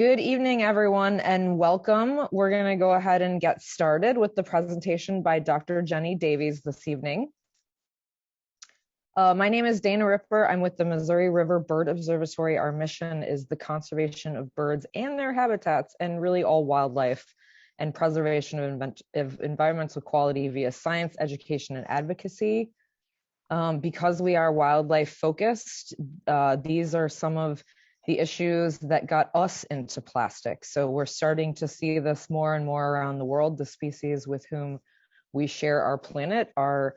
Good evening, everyone, and welcome. We're going to go ahead and get started with the presentation by Dr. Jenny Davies this evening. My name is Dana Ripper. I'm with the Missouri River Bird Observatory. Our mission is the conservation of birds and their habitats, and really all wildlife, and preservation of environmental quality via science, education, and advocacy. Because we are wildlife focused, these are some of the issues that got us into plastic. So we're starting to see this more and more around the world. The species with whom we share our planet are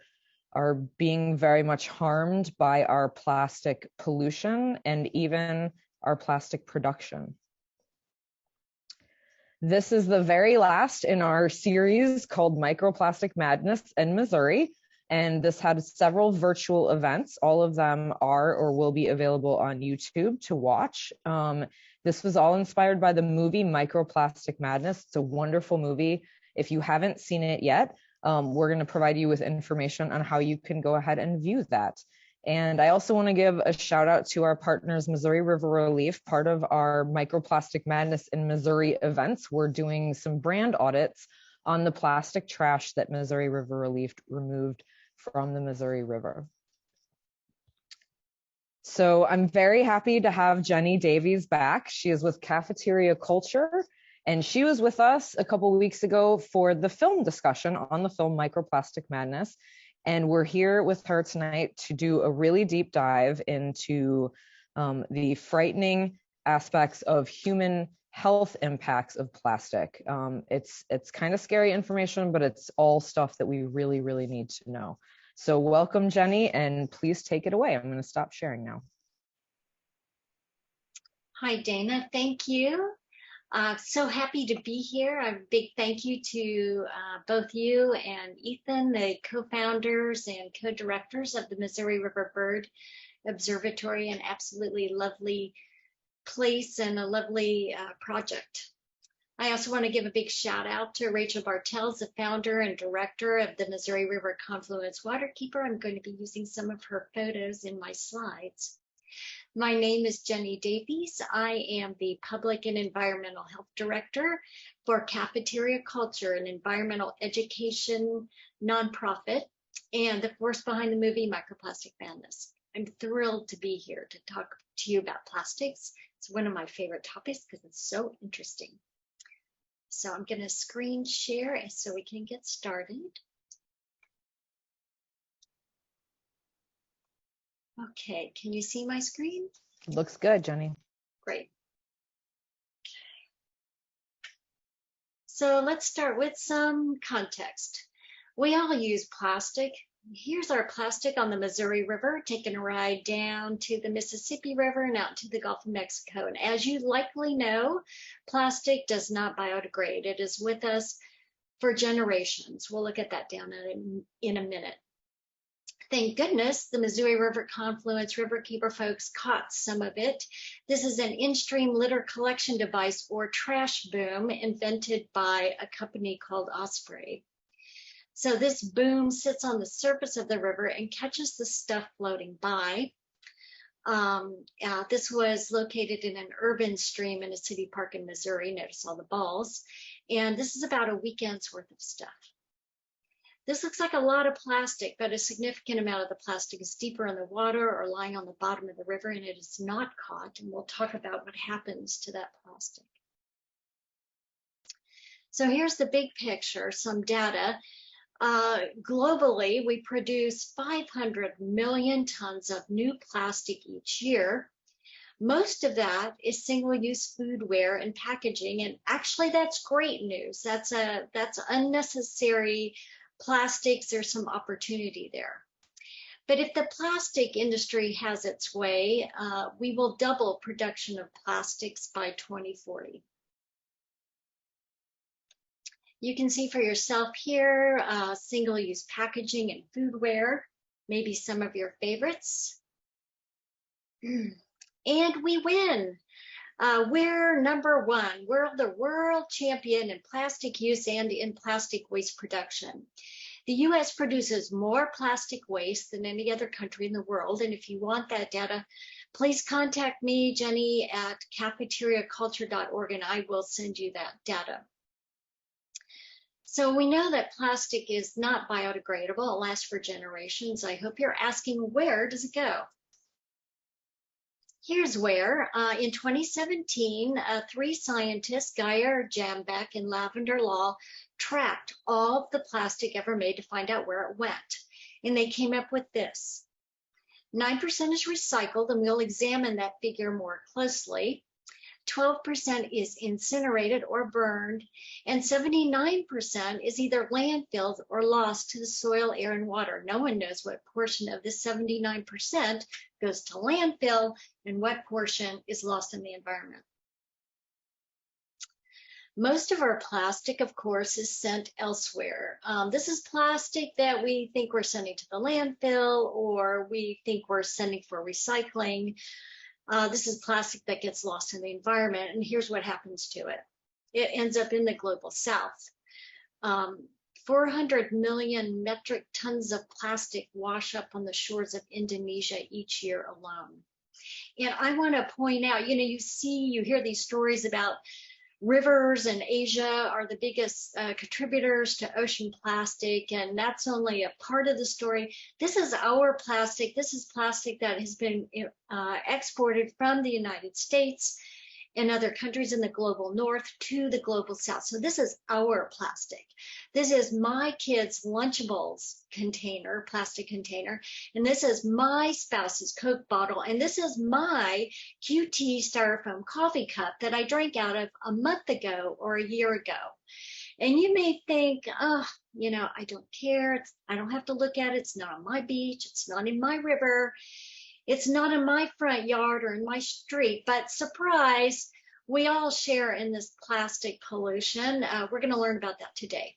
being very much harmed by our plastic pollution and even our plastic production. This is the very last in our series called MIcroplastic Madness in Missouri. And this had several virtual events. All of them are or will be available on YouTube to watch. This was all inspired by the movie MIcroplastic Madness. It's a wonderful movie. If you haven't seen it yet, we're going to provide you with information on how you can go ahead and view that. And I also want to give a shout out to our partners, Missouri River Relief. Part of our MIcroplastic Madness in Missouri events, we're doing some brand audits on the plastic trash that Missouri River Relief removed from the Missouri River. So I'm very happy to have Jenny Davies back. She is with Cafeteria Culture, and she was with us a couple of weeks ago for the film discussion on the film MIcroplastic Madness. And we're here with her tonight to do a really deep dive into the frightening aspects of human health impacts of plastic. It's kind of scary information, but it's all stuff that we really, really need to know. So welcome, Jenny, and please take it away. I'm going to stop sharing now. Hi, Dana. Thank you. So happy to be here. A big thank you to both you and Ethan, the co-founders and co-directors of the Missouri River Bird Observatory, an absolutely lovely place and a lovely project. I also want to give a big shout out to Rachel Bartels, the founder and director of the Missouri River Confluence Waterkeeper. I'm going to be using some of her photos in my slides. My name is Jenny Davies. I am the Public and Environmental Health Director for Cafeteria Culture, an environmental education nonprofit, and the force behind the movie MIcroplastic Madness. I'm thrilled to be here to talk to you about plastics. It's one of my favorite topics because it's so interesting. So I'm going to screen share so we can get started. Okay, can you see my screen? Looks good, Jenny. Great. Okay. So let's start with some context. We all use plastic. Here's our plastic on the Missouri River, taking a ride down to the Mississippi River and out to the Gulf of Mexico. And as you likely know, plastic does not biodegrade. It is with us for generations. We'll look at that down in a minute. Thank goodness the Missouri River Confluence Riverkeeper folks caught some of it. This is an in-stream litter collection device or trash boom invented by a company called Osprey. So this boom sits on the surface of the river and catches the stuff floating by. This was located in an urban stream in a city park in Missouri. Notice all the balls. And this is about a weekend's worth of stuff. This looks like a lot of plastic, but a significant amount of the plastic is deeper in the water or lying on the bottom of the river, and it is not caught. And we'll talk about what happens to that plastic. So here's the big picture, some data. Globally, we produce 500 million tons of new plastic each year. Most of that is single-use foodware and packaging, and actually that's great news. That's unnecessary plastics. There's some opportunity there. But if the plastic industry has its way, we will double production of plastics by 2040. You can see for yourself here, single-use packaging and foodware, maybe some of your favorites. And we win. We're number one. We're the world champion in plastic use and in plastic waste production. The U.S. produces more plastic waste than any other country in the world. And if you want that data, please contact me, Jenny, at cafeteriaculture.org, and I will send you that data. So we know that plastic is not biodegradable. It lasts for generations. I hope you're asking, where does it go? Here's where. In 2017, 3 scientists, Geyer, Jambeck, and Lavender Law, tracked all of the plastic ever made to find out where it went. And they came up with this. 9% is recycled, and we'll examine that figure more closely. 12% is incinerated or burned, and 79% is either landfilled or lost to the soil, air, and water. No one knows what portion of this 79% goes to landfill and what portion is lost in the environment. Most of our plastic, of course, is sent elsewhere. This is plastic that we think we're sending to the landfill, or we think we're sending for recycling. This is plastic that gets lost in the environment, and here's what happens to it. It ends up in the global south. 400 million metric tons of plastic wash up on the shores of Indonesia each year alone. And I want to point out, you hear these stories about rivers in Asia are the biggest contributors to ocean plastic, and that's only a part of the story. This is our plastic. This is plastic that has been exported from the United States and other countries in the global north to the global south. So this is our plastic. This is my kids' Lunchables container, plastic container, and this is my spouse's Coke bottle, and this is my QT styrofoam coffee cup that I drank out of a month ago or a year ago. And you may think, oh, I don't care. I don't have to look at it. It's not on my beach. It's not in my river. It's not in my front yard or in my street, but surprise, we all share in this plastic pollution. We're going to learn about that today.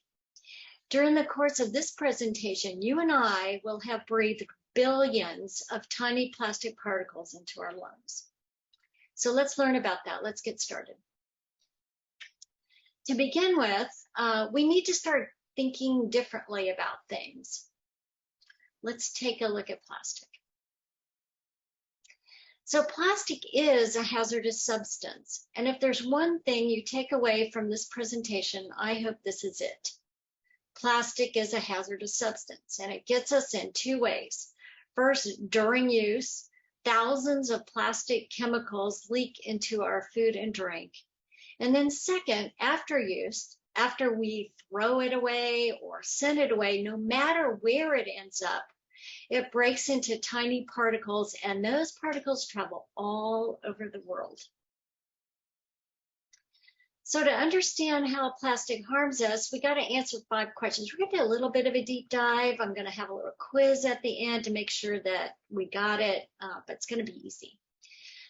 During the course of this presentation, you and I will have breathed billions of tiny plastic particles into our lungs. So let's learn about that. Let's get started. To begin with, we need to start thinking differently about things. Let's take a look at plastic. So plastic is a hazardous substance, and if there's one thing you take away from this presentation, I hope this is it. Plastic is a hazardous substance, and it gets us in 2 ways. First, during use, thousands of plastic chemicals leak into our food and drink. And then second, after use, after we throw it away or send it away, no matter where it ends up, it breaks into tiny particles, and those particles travel all over the world. So to understand how plastic harms us, we got to answer 5 questions. We're going to do a little bit of a deep dive. I'm going to have a little quiz at the end to make sure that we got it, but it's going to be easy.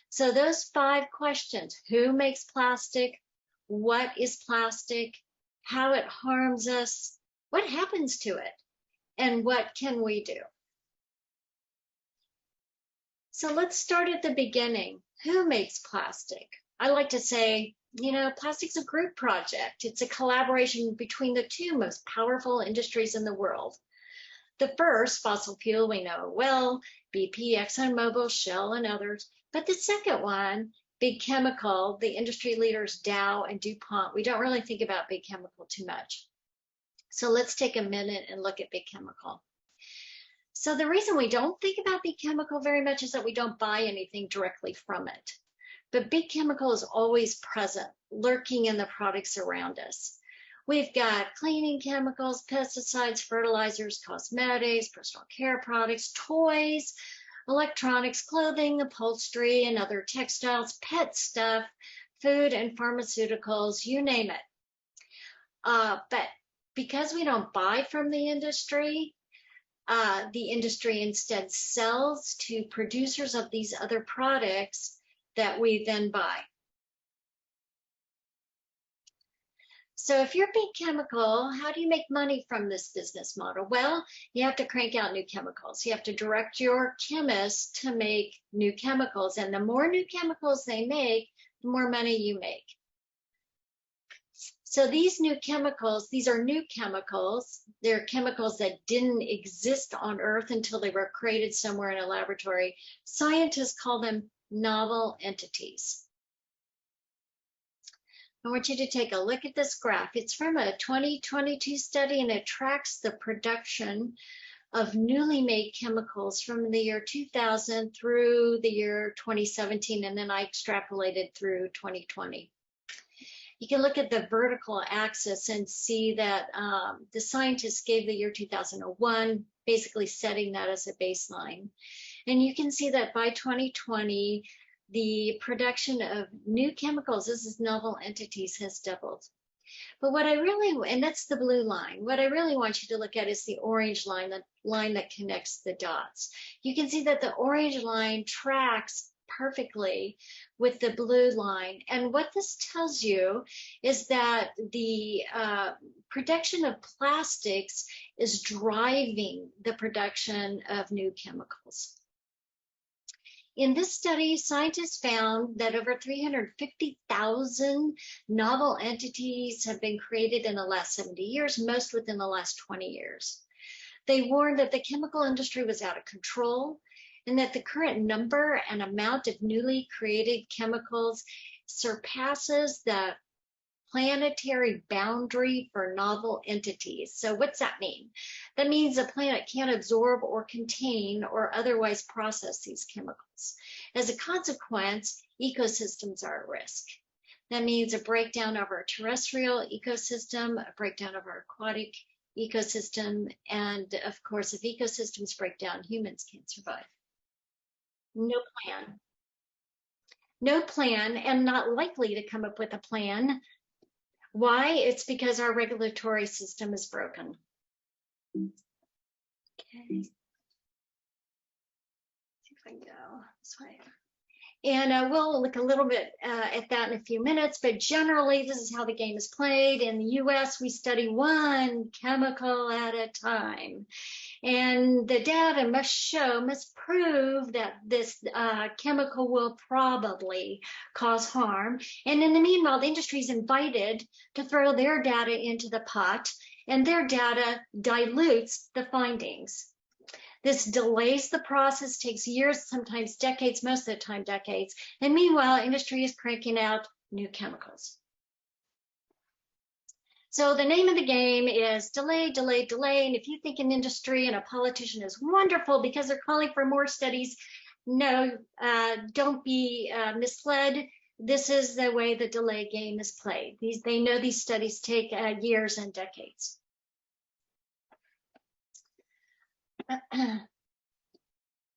So those 5 questions: who makes plastic? What is plastic? How it harms us? What happens to it? And what can we do? So let's start at the beginning. Who makes plastic? I like to say, plastic's a group project. It's a collaboration between the 2 most powerful industries in the world. The first, fossil fuel, we know well, BP, ExxonMobil, Shell, and others. But the second one, big chemical, the industry leaders Dow and DuPont, we don't really think about big chemical too much. So let's take a minute and look at big chemical. So the reason we don't think about big chemical very much is that we don't buy anything directly from it. But big chemical is always present, lurking in the products around us. We've got cleaning chemicals, pesticides, fertilizers, cosmetics, personal care products, toys, electronics, clothing, upholstery, and other textiles, pet stuff, food and pharmaceuticals, you name it. But because we don't buy from the industry instead sells to producers of these other products that we then buy. So if you're big chemical, how do you make money from this business model? Well, you have to crank out new chemicals. You have to direct your chemists to make new chemicals. And the more new chemicals they make, the more money you make. So these new chemicals, these are new chemicals. They're chemicals that didn't exist on Earth until they were created somewhere in a laboratory. Scientists call them novel entities. I want you to take a look at this graph. It's from a 2022 study, and it tracks the production of newly made chemicals from the year 2000 through the year 2017, and then I extrapolated through 2020. You can look at the vertical axis and see that the scientists gave the year 2001, basically setting that as a baseline. And you can see that by 2020, the production of new chemicals, this is novel entities, has doubled. But what I really, and that's the blue line, what I really want you to look at is the orange line, the line that connects the dots. You can see that the orange line tracks perfectly with the blue line. And what this tells you is that the production of plastics is driving the production of new chemicals. In this study, scientists found that over 350,000 novel entities have been created in the last 70 years, most within the last 20 years. They warned that the chemical industry was out of control and that the current number and amount of newly created chemicals surpasses the planetary boundary for novel entities. So what's that mean? That means a planet can't absorb or contain or otherwise process these chemicals. As a consequence, ecosystems are at risk. That means a breakdown of our terrestrial ecosystem, a breakdown of our aquatic ecosystem, and of course, if ecosystems break down, humans can't survive. No plan. No plan, and not likely to come up with a plan. Why? It's because our regulatory system is broken. Okay. See if I can go this way. And we'll look a little bit at that in a few minutes, but generally this is how the game is played. In the US, we study one chemical at a time. And the data must prove that this chemical will probably cause harm. And in the meanwhile, the industry is invited to throw their data into the pot, and their data dilutes the findings. This delays the process, takes years, sometimes decades, most of the time decades. And meanwhile, industry is cranking out new chemicals. So the name of the game is delay, delay, delay. And if you think an industry and a politician is wonderful because they're calling for more studies, no, don't be misled. This is the way the delay game is played. They know these studies take years and decades.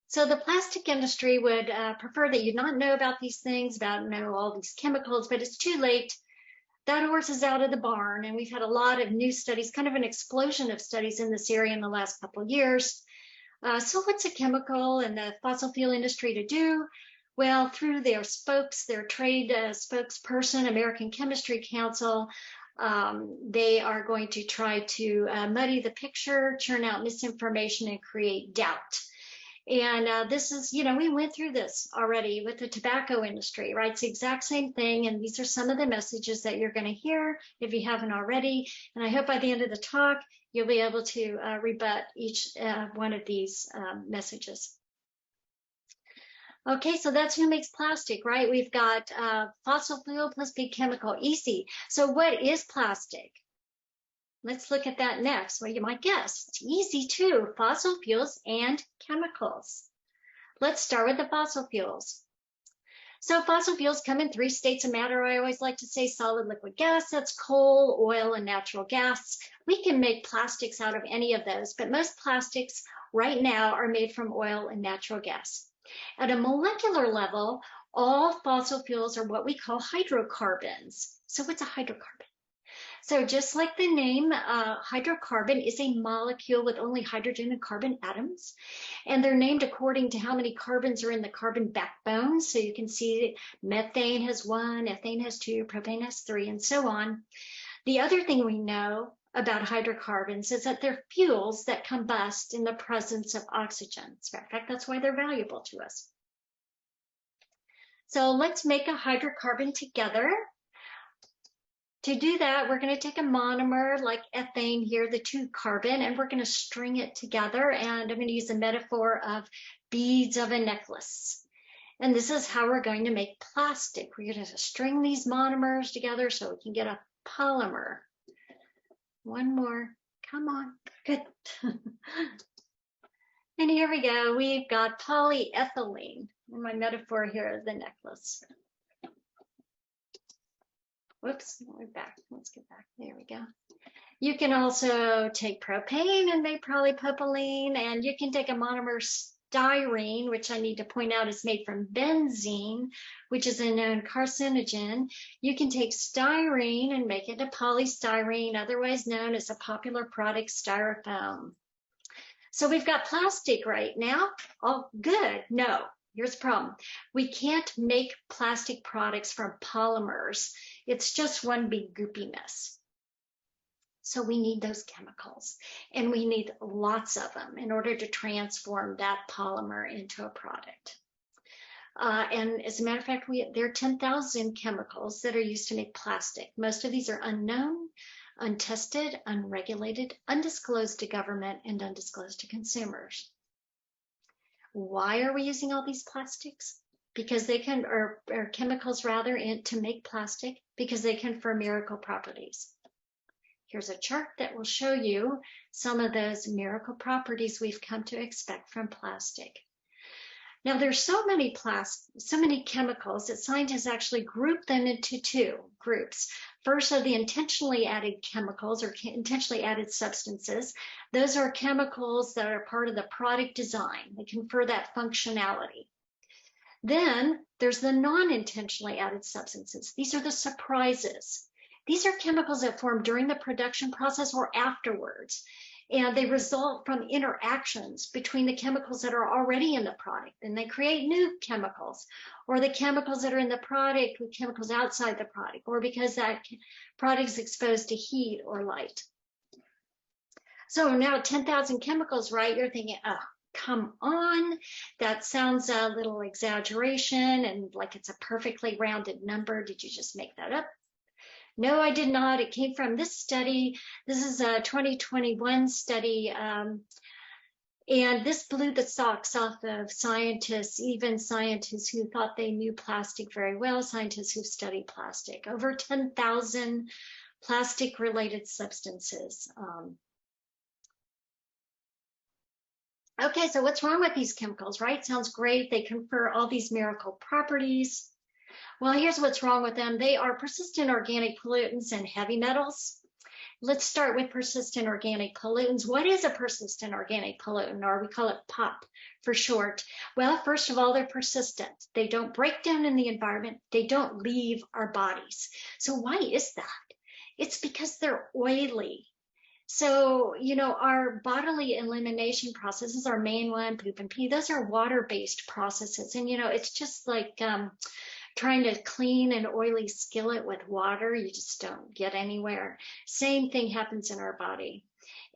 So the plastic industry would prefer that you not know about these things, know all these chemicals, but it's too late. That horse is out of the barn, and we've had a lot of new studies, kind of an explosion of studies in this area in the last couple of years. So what's a chemical and the fossil fuel industry to do? Well, through their trade spokesperson, American Chemistry Council, they are going to try to muddy the picture, churn out misinformation, and create doubt. And this is, we went through this already with the tobacco industry, right? It's the exact same thing. And these are some of the messages that you're going to hear if you haven't already. And I hope by the end of the talk, you'll be able to rebut each one of these messages. Okay, so that's who makes plastic, right? We've got fossil fuel plus big chemical, easy. So what is plastic? Let's look at that next. Well, you might guess, it's easy too, fossil fuels and chemicals. Let's start with the fossil fuels. So fossil fuels come in 3 states of matter. I always like to say solid, liquid, gas. That's coal, oil, and natural gas. We can make plastics out of any of those, but most plastics right now are made from oil and natural gas. At a molecular level, all fossil fuels are what we call hydrocarbons. So what's a hydrocarbon? So just like the name, hydrocarbon is a molecule with only hydrogen and carbon atoms. And they're named according to how many carbons are in the carbon backbone. So you can see methane has 1, ethane has 2, propane has 3, and so on. The other thing we know about hydrocarbons is that they're fuels that combust in the presence of oxygen. As a matter of fact, that's why they're valuable to us. So let's make a hydrocarbon together. To do that, we're going to take a monomer like ethane here, the 2 carbon, and we're going to string it together. And I'm going to use a metaphor of beads of a necklace. And this is how we're going to make plastic. We're going to string these monomers together so we can get a polymer. One more. Come on. Good. And here we go. We've got polyethylene. And my metaphor here is the necklace. Whoops, we're back. Let's get back. There we go. You can also take propane and make polypropylene, and you can take a monomer styrene, which I need to point out is made from benzene, which is a known carcinogen. You can take styrene and make it a polystyrene, otherwise known as a popular product, styrofoam. So we've got plastic right now. Oh, good. No, here's the problem. We can't make plastic products from polymers. It's just one big goopy mess. So we need those chemicals, and we need lots of them in order to transform that polymer into a product. And as a matter of fact, there are 10,000 chemicals that are used to make plastic. Most of these are unknown, untested, unregulated, undisclosed to government, and undisclosed to consumers. Why are we using all these plastics? Because they can, or chemicals rather, to make plastic, because they confer miracle properties. Here's a chart that will show you some of those miracle properties we've come to expect from plastic. Now, there's so many chemicals that scientists actually group them into two groups. First are the intentionally added chemicals or intentionally added substances. Those are chemicals that are part of the product design. They confer that functionality. Then there's the non-intentionally added substances. These are the surprises. These are chemicals that form during the production process or afterwards, and they result from interactions between the chemicals that are already in the product, and they create new chemicals, or the chemicals that are in the product with chemicals outside the product, or because that product is exposed to heat or light. So now 10,000 chemicals, right? You're thinking, oh, come on, that sounds a little exaggeration and like it's a perfectly rounded number. Did you just make that up? No, I did not. It came from this study. This is a 2021 study, and this blew the socks off of scientists, even scientists who thought they knew plastic very well, scientists who studied plastic. Over 10,000 plastic-related substances. Okay, so what's wrong with these chemicals, right? Sounds great. They confer all these miracle properties. Well, here's what's wrong with them. They are persistent organic pollutants and heavy metals. Let's start with persistent organic pollutants. What is a persistent organic pollutant, or we call it POP for short? Well, first of all, they're persistent. They don't break down in the environment. They don't leave our bodies. So why is that? It's because they're oily. So, you know, our bodily elimination processes, our main one, poop and pee, those are water-based processes. And, you know, it's just like trying to clean an oily skillet with water. You just don't get anywhere. Same thing happens in our body.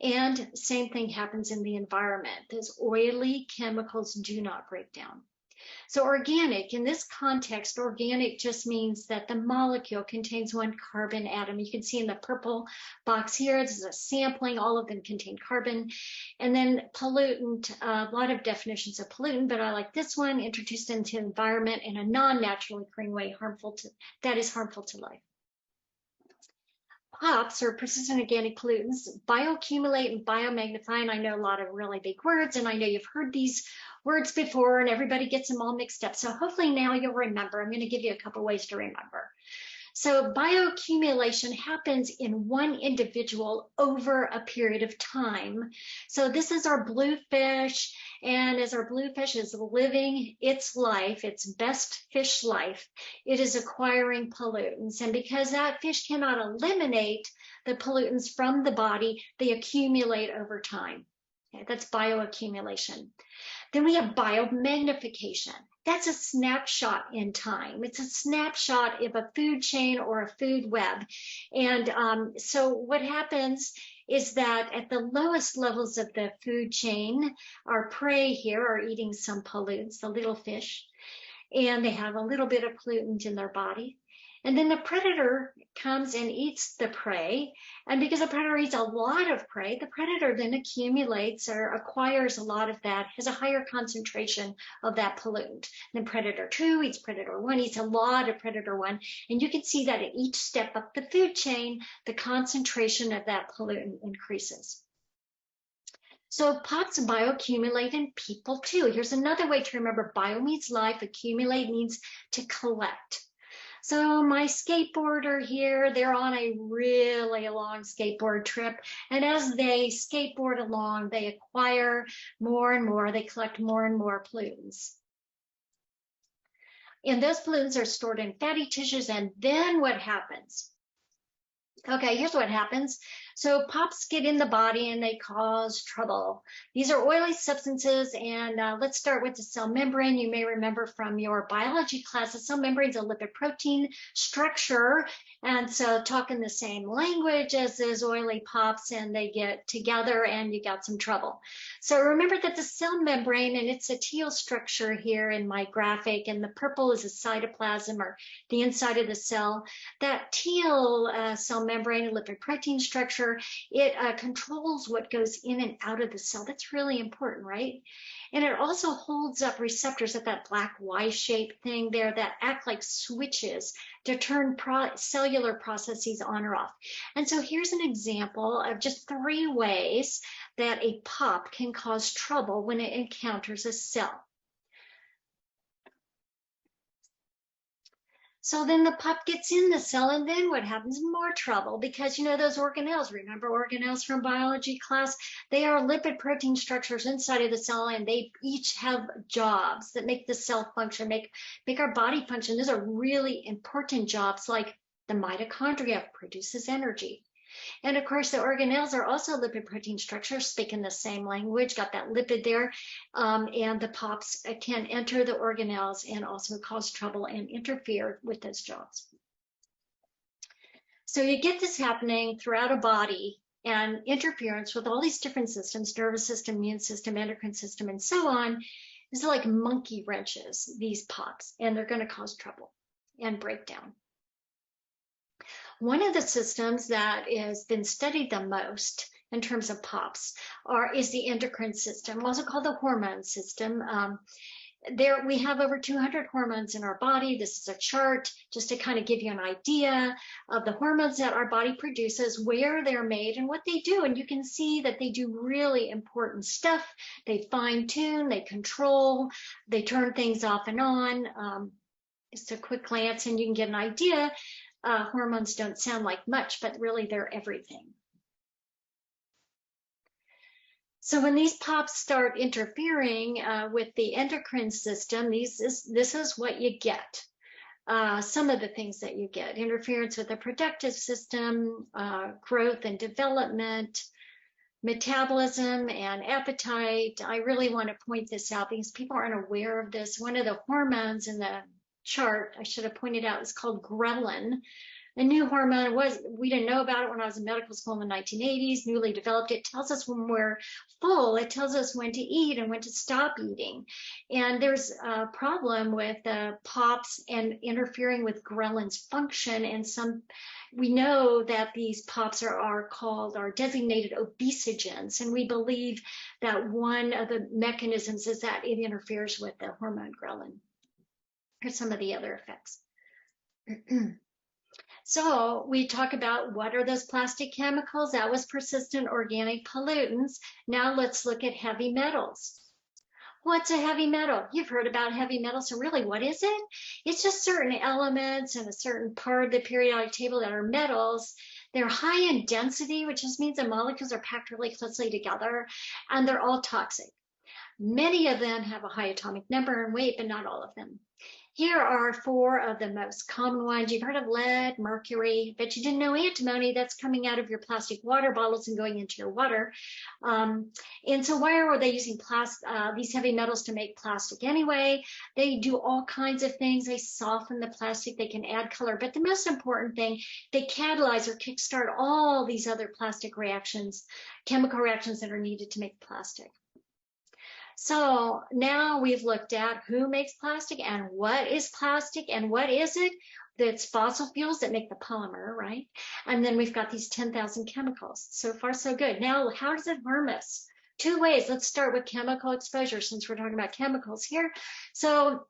And same thing happens in the environment. Those oily chemicals do not break down. So organic, in this context, organic just means that the molecule contains one carbon atom. You can see in the purple box here, this is a sampling, all of them contain carbon. And then pollutant, a lot of definitions of pollutant, but I like this one, introduced into the environment in a non-naturally occurring way, that is harmful to life. POPs, or persistent organic pollutants, bioaccumulate and biomagnify, and I know a lot of really big words, and I know you've heard these words before, and everybody gets them all mixed up. So hopefully now you'll remember. I'm going to give you a couple ways to remember. So bioaccumulation happens in one individual over a period of time. So this is our bluefish, and as our bluefish is living its life, its best fish life, it is acquiring pollutants. And because that fish cannot eliminate the pollutants from the body, they accumulate over time. Okay, that's bioaccumulation. Then we have biomagnification. That's a snapshot in time. It's a snapshot of a food chain or a food web. And so what happens is that at the lowest levels of the food chain, our prey here are eating some pollutants, the little fish, and they have a little bit of pollutant in their body. And then the predator comes and eats the prey. And because the predator eats a lot of prey, the predator then accumulates or acquires a lot of that, has a higher concentration of that pollutant. Then predator 2 eats predator 1, eats a lot of predator 1. And you can see that at each step up the food chain, the concentration of that pollutant increases. So pops bioaccumulate in people too. Here's another way to remember: bio means life, accumulate means to collect. So my skateboarder here, they're on a really long skateboard trip. And as they skateboard along, they acquire more and more, they collect more and more pollutants. And those pollutants are stored in fatty tissues. And then what happens? Okay, here's what happens. So pops get in the body and they cause trouble. These are oily substances, and let's start with the cell membrane. You may remember from your biology class, the cell membrane is a lipid protein structure, and so talking the same language as those oily pops, and they get together and you got some trouble. So remember that the cell membrane, and it's a teal structure here in my graphic, and the purple is a cytoplasm, or the inside of the cell. That teal cell membrane, a lipid protein structure, it controls what goes in and out of the cell. That's really important, right? And it also holds up receptors at that black Y-shaped thing there that act like switches to turn cellular processes on or off. And so here's an example of just 3 ways that a pop can cause trouble when it encounters a cell. So then the pop gets in the cell, and then what happens? More trouble, because you know those organelles, remember organelles from biology class? They are lipid protein structures inside of the cell, and they each have jobs that make the cell function, make our body function. Those are really important jobs, like the mitochondria produces energy. And of course, the organelles are also lipid protein structures, speaking the same language, got that lipid there. And the pops can enter the organelles and also cause trouble and interfere with those jobs. So you get this happening throughout a body, and interference with all these different systems, nervous system, immune system, endocrine system, and so on, is like monkey wrenches, these pops, and they're going to cause trouble and breakdown. One of the systems that has been studied the most in terms of pops is the endocrine system, also called the hormone system. There we have over 200 hormones in our body. This is a chart just to kind of give you an idea of the hormones that our body produces, where they're made, and what they do. And you can see that they do really important stuff. They fine-tune, they control, they turn things off and on. Just a quick glance, and you can get an idea. Hormones don't sound like much, but really they're everything. So when these pops start interfering with the endocrine system, this is what you get. Some of the things that you get: interference with the productive system, growth and development, metabolism and appetite. I really want to point this out because people aren't aware of this. One of the hormones in the chart I should have pointed out is called ghrelin. A new hormone, we didn't know about it when I was in medical school in the 1980s, newly developed. It tells us when we're full, it tells us when to eat and when to stop eating. And there's a problem with pops and interfering with ghrelin's function. And we know that these pops are designated obesogens. And we believe that one of the mechanisms is that it interferes with the hormone ghrelin. Here's some of the other effects. So we talk about what are those plastic chemicals. That was persistent organic pollutants. Now let's look at heavy metals. What's a heavy metal? You've heard about heavy metals. So really, what is it? It's just certain elements in a certain part of the periodic table that are metals. They're high in density, which just means the molecules are packed really closely together, and they're all toxic. Many of them have a high atomic number and weight, but not all of them. Here are 4 of the most common ones. You've heard of lead, mercury, but you didn't know antimony. That's coming out of your plastic water bottles and going into your water. And so why are they using these heavy metals to make plastic anyway? They do all kinds of things. They soften the plastic. They can add color. But the most important thing, they catalyze or kickstart all these other plastic reactions, chemical reactions that are needed to make plastic. So now we've looked at who makes plastic and what is plastic and what is it. That's fossil fuels that make the polymer, right? And then we've got these 10,000 chemicals. So far, so good. Now, how does it harm us? Two ways. Let's start with chemical exposure since we're talking about chemicals here. So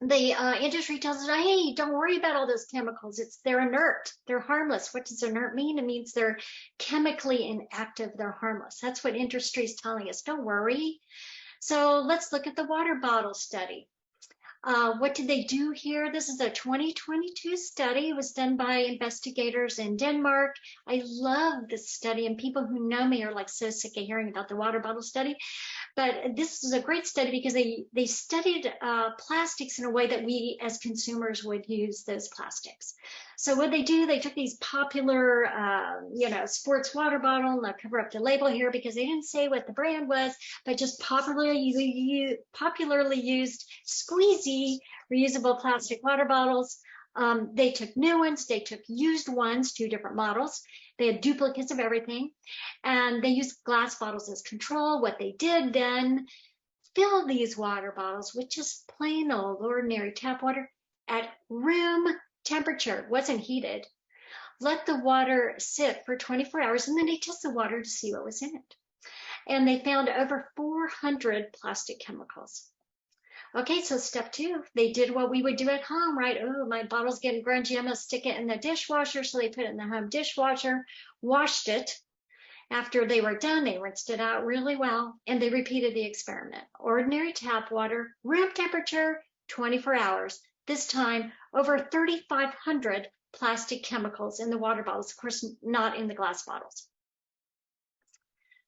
the industry tells us, hey, don't worry about all those chemicals. They're inert. They're harmless. What does inert mean? It means they're chemically inactive. They're harmless. That's what industry is telling us. Don't worry. So let's look at the water bottle study. What did they do here? This is a 2022 study. It was done by investigators in Denmark. I love this study, and people who know me are like so sick of hearing about the water bottle study. But this is a great study because they studied plastics in a way that we as consumers would use those plastics. So what they do, they took these popular, sports water bottle, and I'll cover up the label here because they didn't say what the brand was, but just popularly used squeezy reusable plastic water bottles. They took new ones, they took used ones, 2 different models. They had duplicates of everything, and they used glass bottles as control. What they did then, fill these water bottles with just plain old ordinary tap water at room temperature, wasn't heated. Let the water sit for 24 hours, and then they test the water to see what was in it. And they found over 400 plastic chemicals. Okay, so step 2, they did what we would do at home, right? Oh, my bottle's getting grungy, I'm gonna stick it in the dishwasher. So they put it in the home dishwasher, washed it. After they were done, they rinsed it out really well, and they repeated the experiment. Ordinary tap water, room temperature, 24 hours. This time, over 3,500 plastic chemicals in the water bottles, of course, not in the glass bottles.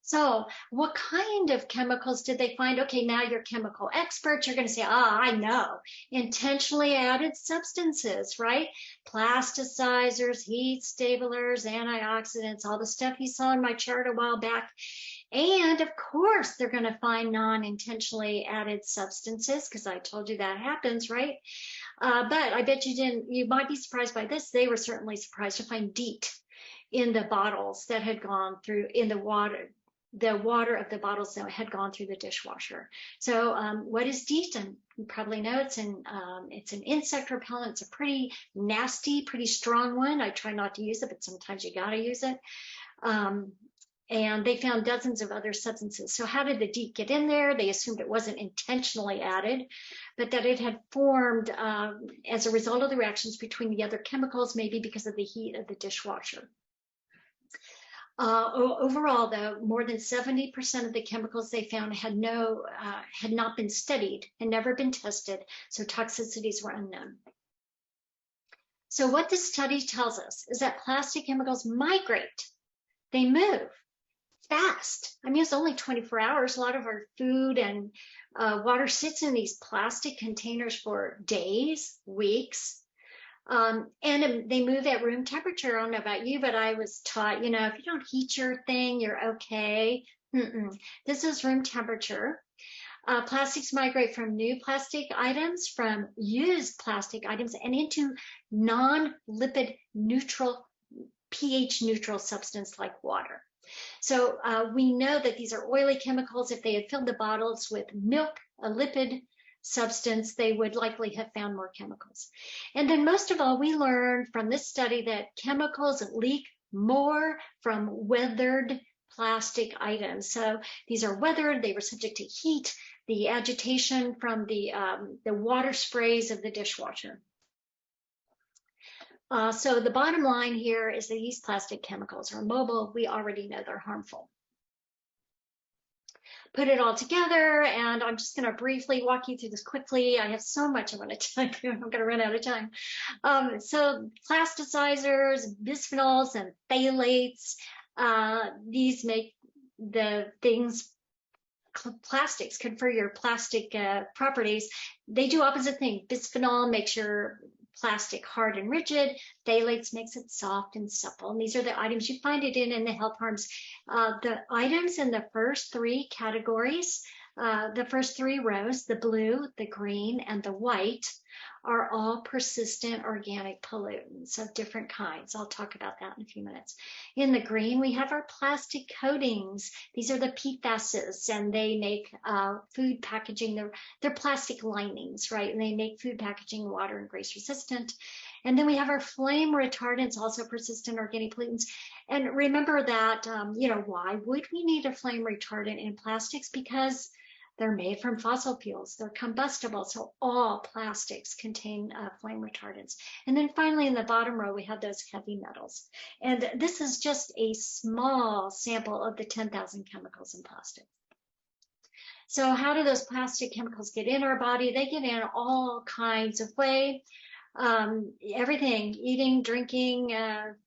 So what kind of chemicals did they find? Okay, now you're chemical experts. You're going to say, I know. Intentionally added substances, right? Plasticizers, heat stabilers, antioxidants, all the stuff you saw in my chart a while back. And of course, they're going to find non-intentionally added substances because I told you that happens, right? But I bet you might be surprised by this. They were certainly surprised to find DEET in the bottles that had gone through, in the water of the bottles that had gone through the dishwasher. So what is DEET? And you probably know it's an insect repellent. It's a pretty nasty, pretty strong one. I try not to use it, but sometimes you gotta use it. And they found dozens of other substances. So how did the DEET get in there? They assumed it wasn't intentionally added, but that it had formed as a result of the reactions between the other chemicals, maybe because of the heat of the dishwasher. Overall, though, more than 70% of the chemicals they found had not been studied and never been tested, so toxicities were unknown. So what this study tells us is that plastic chemicals migrate. They move fast. I mean, it's only 24 hours. A lot of our food and water sits in these plastic containers for days, weeks. And they move at room temperature. I don't know about you, but I was taught, if you don't heat your thing, you're okay. This is room temperature. Plastics migrate from new plastic items, from used plastic items, and into non-lipid neutral, pH neutral substance like water. So we know that these are oily chemicals. If they had filled the bottles with milk, a lipid substance, they would likely have found more chemicals. And then most of all, we learned from this study that chemicals leak more from weathered plastic items. So these are weathered, they were subject to heat, the agitation from the water sprays of the dishwasher. So the bottom line here is that these plastic chemicals are mobile. We already know they're harmful. Put it all together, and I'm just going to briefly walk you through this quickly. I have so much I want to tell you. I'm going to run out of time. So plasticizers, bisphenols, and phthalates, these make the things, plastics, confer your plastic properties. They do opposite thing. Bisphenol makes your plastic hard and rigid. Phthalates makes it soft and supple. And these are the items you find it in the health harms. The items in the first 3 categories, The first three rows, the blue, the green, and the white, are all persistent organic pollutants of different kinds. I'll talk about that in a few minutes. In the green, we have our plastic coatings. These are the PFASs, and they make food packaging, they're plastic linings, right? And they make food packaging water and grease resistant. And then we have our flame retardants, also persistent organic pollutants. And remember that, why would we need a flame retardant in plastics? Because they're made from fossil fuels. They're combustible, so all plastics contain flame retardants. And then finally, in the bottom row, we have those heavy metals. And this is just a small sample of the 10,000 chemicals in plastic. So how do those plastic chemicals get in our body? They get in all kinds of ways. Everything, eating, drinking,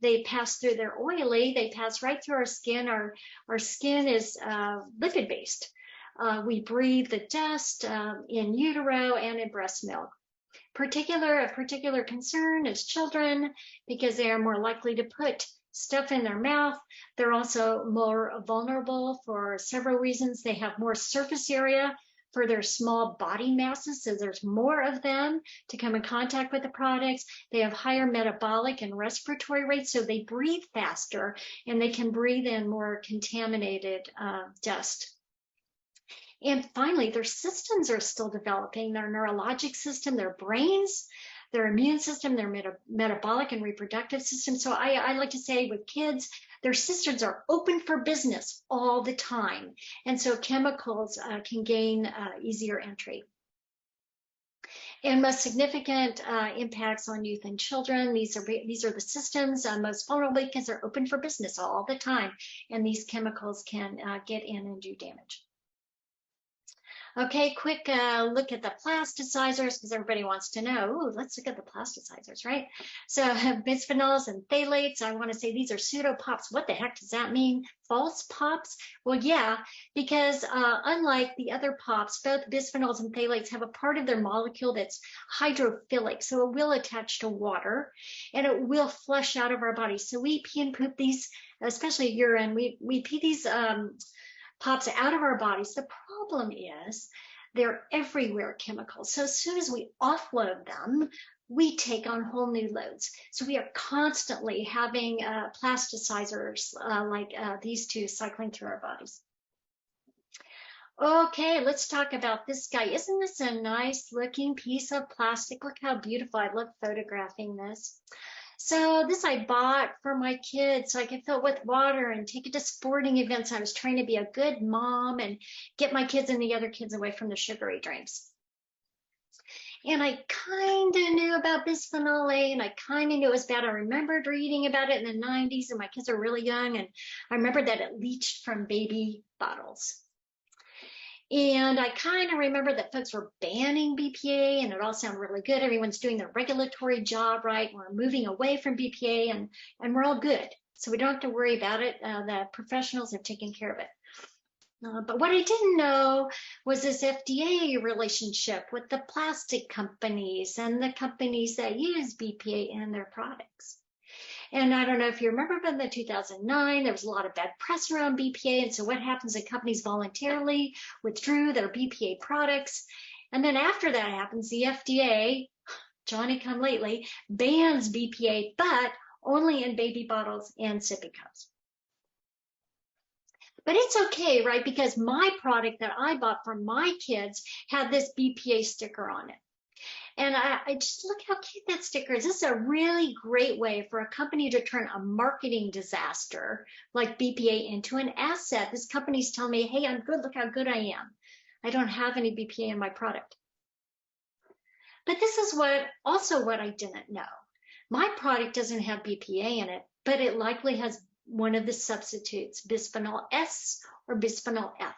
they pass through, they're oily, they pass right through our skin. Our skin is lipid-based. We breathe the dust in utero and in breast milk. A particular concern is children, because they are more likely to put stuff in their mouth. They're also more vulnerable for several reasons. They have more surface area for their small body masses, so there's more of them to come in contact with the products. They have higher metabolic and respiratory rates, so they breathe faster, and they can breathe in more contaminated dust. And finally, their systems are still developing, their neurologic system, their brains, their immune system, their metabolic and reproductive system. So I like to say with kids, their systems are open for business all the time. And so chemicals can gain easier entry. And most significant impacts on youth and children. These are the systems most vulnerable because they're open for business all the time. And these chemicals can get in and do damage. Okay, quick look at the plasticizers, because everybody wants to know. Ooh, let's look at the plasticizers, right? So bisphenols and phthalates. I want to say these are pseudo pops. What the heck does that mean? False pops? Well, yeah, because unlike the other pops, both bisphenols and phthalates have a part of their molecule that's hydrophilic. So it will attach to water, and it will flush out of our body. So we pee and poop these, especially urine. We pee these pops out of our bodies. The problem is they're everywhere chemicals. So as soon as we offload them, we take on whole new loads. So we are constantly having plasticizers like these two cycling through our bodies. Okay, let's talk about this guy. Isn't this a nice looking piece of plastic? Look how beautiful. I love photographing this. So this I bought for my kids so I could fill it with water and take it to sporting events. I was trying to be a good mom and get my kids and the other kids away from the sugary drinks. And I kind of knew about bisphenol A, and I kind of knew it was bad. I remembered reading about it in the 90s, and my kids are really young, and I remember that it leached from baby bottles. And I kind of remember that folks were banning BPA, and it all sounded really good. Everyone's doing their regulatory job right. We're moving away from BPA, and we're all good. So we don't have to worry about it. The professionals have taken care of it. But what I didn't know was this FDA relationship with the plastic companies and the companies that use BPA in their products. And I don't know if you remember, but in the 2009, there was a lot of bad press around BPA. And so what happens is companies voluntarily withdrew their BPA products. And then after that happens, the FDA, Johnny come lately, bans BPA, but only in baby bottles and sippy cups. But it's okay, right? Because my product that I bought for my kids had this BPA sticker on it. And I just look how cute that sticker is. This is a really great way for a company to turn a marketing disaster like BPA into an asset. This company's telling me, hey, I'm good. Look how good I am. I don't have any BPA in my product. But this is also what I didn't know. My product doesn't have BPA in it, but it likely has one of the substitutes, bisphenol S or bisphenol F.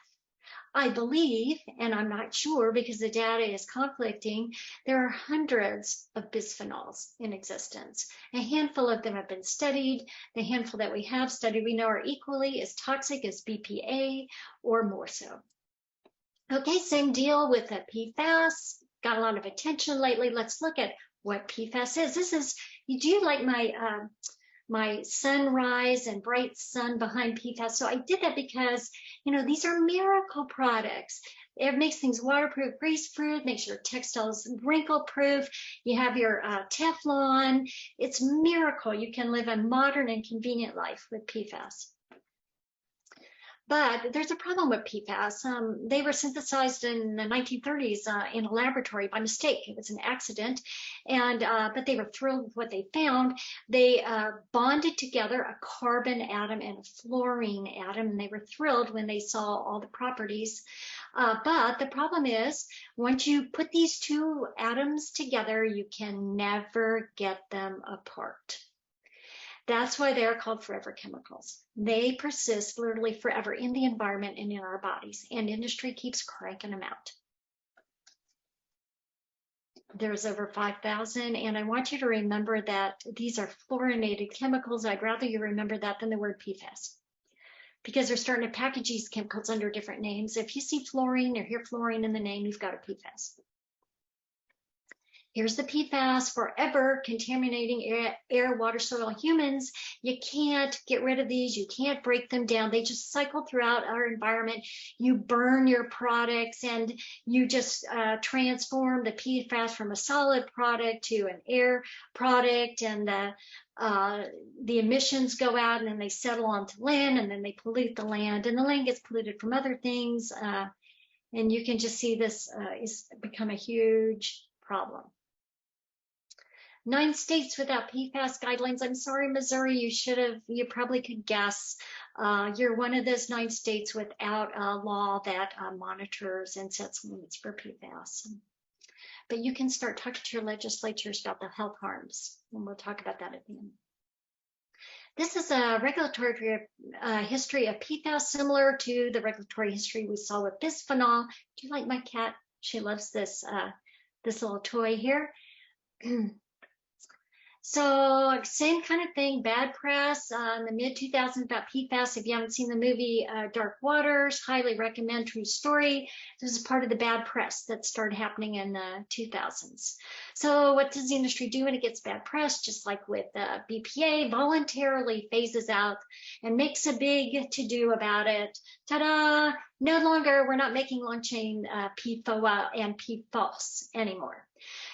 I believe, and I'm not sure because the data is conflicting, there are hundreds of bisphenols in existence. A handful of them have been studied. The handful that we have studied, we know are equally as toxic as BPA or more so. Okay, same deal with the PFAS. Got a lot of attention lately. Let's look at what PFAS is. This is, do you like my sunrise and bright sun behind PFAS? So I did that because, you know, these are miracle products. It makes things waterproof, grease-proof, makes your textiles wrinkle-proof. You have your Teflon. It's a miracle. You can live a modern and convenient life with PFAS. But there's a problem with PFAS. They were synthesized in the 1930s in a laboratory by mistake. It was an accident, and but they were thrilled with what they found. They bonded together a carbon atom and a fluorine atom, and they were thrilled when they saw all the properties. But the problem is, once you put these two atoms together, you can never get them apart. That's why they're called forever chemicals. They persist literally forever in the environment and in our bodies, and industry keeps cranking them out. There's over 5,000, and I want you to remember that these are fluorinated chemicals. I'd rather you remember that than the word PFAS, because they're starting to package these chemicals under different names. If you see fluorine or hear fluorine in the name, you've got a PFAS. Here's the PFAS, forever contaminating air, water, soil, humans. You can't get rid of these. You can't break them down. They just cycle throughout our environment. You burn your products and you just transform the PFAS from a solid product to an air product, and the emissions go out and then they settle onto land, and then they pollute the land, and the land gets polluted from other things. And you can just see this is become a huge problem. 9 states without PFAS guidelines. I'm sorry, Missouri, you probably could guess. You're one of those 9 states without a law that monitors and sets limits for PFAS. But you can start talking to your legislatures about the health harms, and we'll talk about that at the end. This is a regulatory history of PFAS, similar to the regulatory history we saw with bisphenol. Do you like my cat? She loves this, this little toy here. So same kind of thing, bad press in the mid-2000s about PFAS. If you haven't seen the movie Dark Waters, highly recommend, true story. This is part of the bad press that started happening in the 2000s. So what does the industry do when it gets bad press? Just like with BPA, voluntarily phases out and makes a big to-do about it. Ta-da! No longer, we're not making long-chain PFOA and PFOS anymore.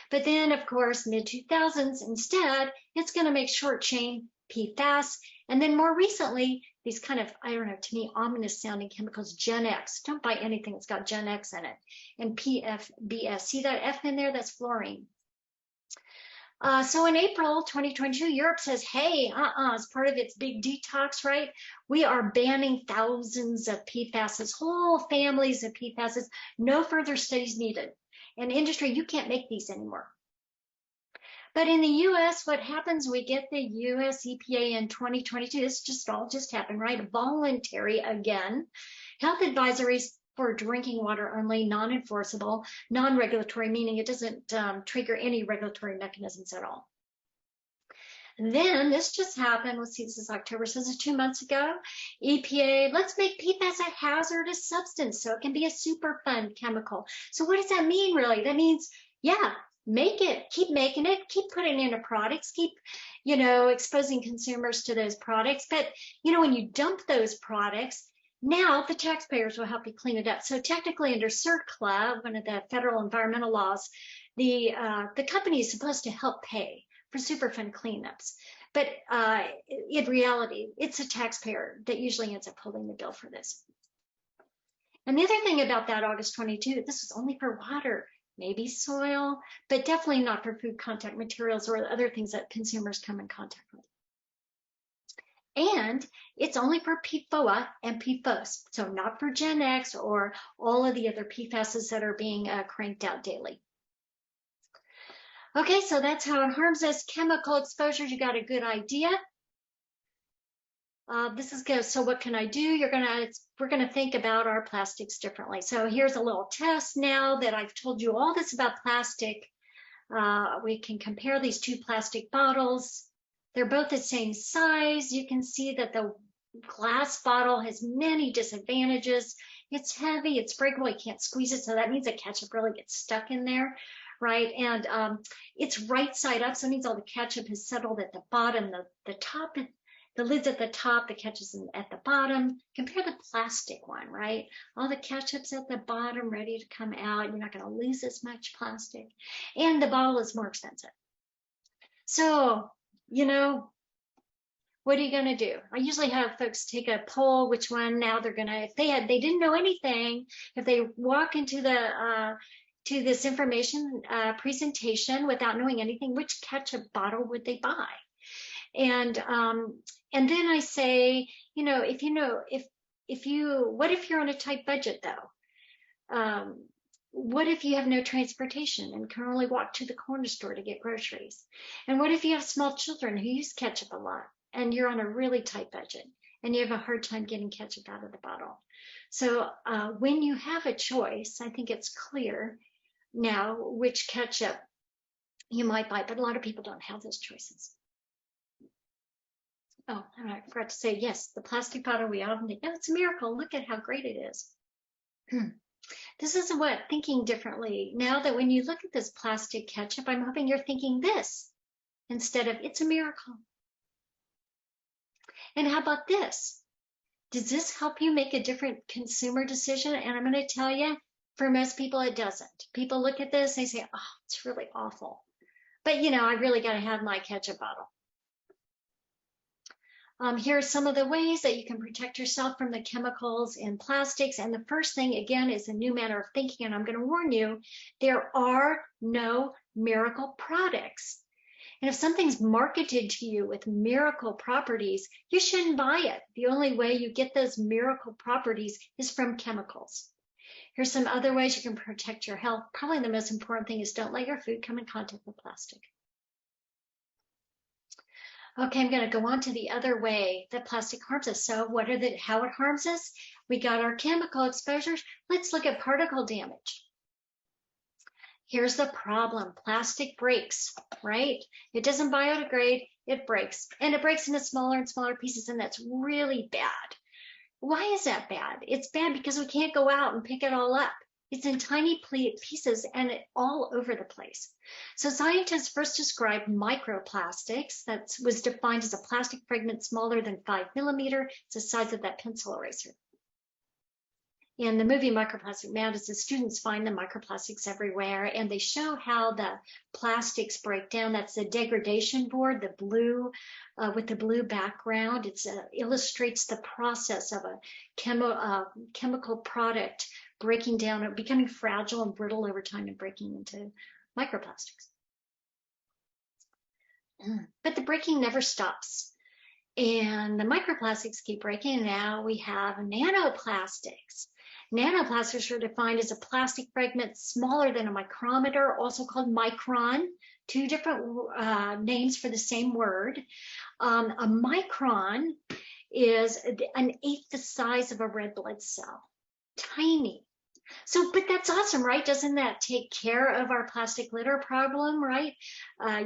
But then, of course, mid-2000s, instead, it's going to make short-chain PFAS. And then more recently, these kind of, I don't know, to me, ominous-sounding chemicals, Gen X. Don't buy anything that's got Gen X in it. And PFBS. See that F in there? That's fluorine. So in April 2022, Europe says, hey, as part of its big detox, right, we are banning thousands of PFASs, whole families of PFASs, no further studies needed. And industry, you can't make these anymore. But in the US, what happens, we get the US EPA in 2022, this just happened, right? Voluntary again. Health advisories for drinking water only, non-enforceable, non-regulatory, meaning it doesn't trigger any regulatory mechanisms at all. And then this just happened, let's see, this is October, so this is 2 months ago. EPA, let's make PFAS a hazardous substance so it can be a Superfund chemical. So what does that mean really? That means, yeah, make it, keep making it, keep putting it into products, keep, you know, exposing consumers to those products. But, you know, when you dump those products, now the taxpayers will help you clean it up. So technically under CERCLA, one of the federal environmental laws, the company is supposed to help pay for Superfund cleanups. But in reality, it's a taxpayer that usually ends up holding the bill for this. And the other thing about that August 22, this is only for water, maybe soil, but definitely not for food contact materials or other things that consumers come in contact with. And it's only for PFOA and PFOS, so not for Gen X or all of the other PFASs that are being cranked out daily. Okay, so that's how it harms us. Chemical exposure, you got a good idea. This is good. So what can I do? We're gonna think about our plastics differently. So here's a little test now that I've told you all this about plastic. We can compare these 2 plastic bottles. They're both the same size. You can see that the glass bottle has many disadvantages. It's heavy, it's breakable, you can't squeeze it, so that means the ketchup really gets stuck in there, right? And it's right side up, so it means all the ketchup is settled at the bottom. The top the lid's at the top, the ketchup's at the bottom. Compare the plastic one, right? All the ketchup's at the bottom, ready to come out. You're not going to lose as much plastic. And the bottle is more expensive. So, you know, what are you going to do? I usually have folks take a poll, which one now they're going to, if they didn't know anything, if they walk into the, to this information presentation without knowing anything, which ketchup bottle would they buy? And then I say, you know, what if you're on a tight budget though? What if you have no transportation and can only walk to the corner store to get groceries? And what if you have small children who use ketchup a lot and you're on a really tight budget and you have a hard time getting ketchup out of the bottle? So when you have a choice, I think it's clear now which ketchup you might buy, but a lot of people don't have those choices. Oh, and I forgot to say, yes, the plastic bottle we often think, oh, it's a miracle. Look at how great it is. This is what thinking differently. Now that when you look at this plastic ketchup, I'm hoping you're thinking this instead of it's a miracle. And how about this? Does this help you make a different consumer decision? And I'm going to tell you, for most people, it doesn't. People look at this, they say, oh, it's really awful. But, you know, I really got to have my ketchup bottle. Here are some of the ways that you can protect yourself from the chemicals in plastics. And the first thing, again, is a new manner of thinking. And I'm going to warn you, there are no miracle products. And if something's marketed to you with miracle properties, you shouldn't buy it. The only way you get those miracle properties is from chemicals. Here's some other ways you can protect your health. Probably the most important thing is don't let your food come in contact with plastic. Okay, I'm going to go on to the other way that plastic harms us. So how it harms us? We got our chemical exposures. Let's look at particle damage. Here's the problem. Plastic breaks, right? It doesn't biodegrade, it breaks. And it breaks into smaller and smaller pieces, and that's really bad. Why is that bad? It's bad because we can't go out and pick it all up. It's in tiny pieces and all over the place. So scientists first described microplastics. That was defined as a plastic fragment smaller than 5 millimeters. It's the size of that pencil eraser. In the movie MIcroplastic Madness, the students find the microplastics everywhere, and they show how the plastics break down. That's the degradation board, the blue, with the blue background. It illustrates the process of a chemical product breaking down and becoming fragile and brittle over time and breaking into microplastics. But the breaking never stops. And the microplastics keep breaking, and now we have nanoplastics. Nanoplastics are defined as a plastic fragment smaller than a micrometer, also called micron, two different names for the same word. A micron is an eighth the size of a red blood cell, tiny. So, but that's awesome, right? Doesn't that take care of our plastic litter problem, right?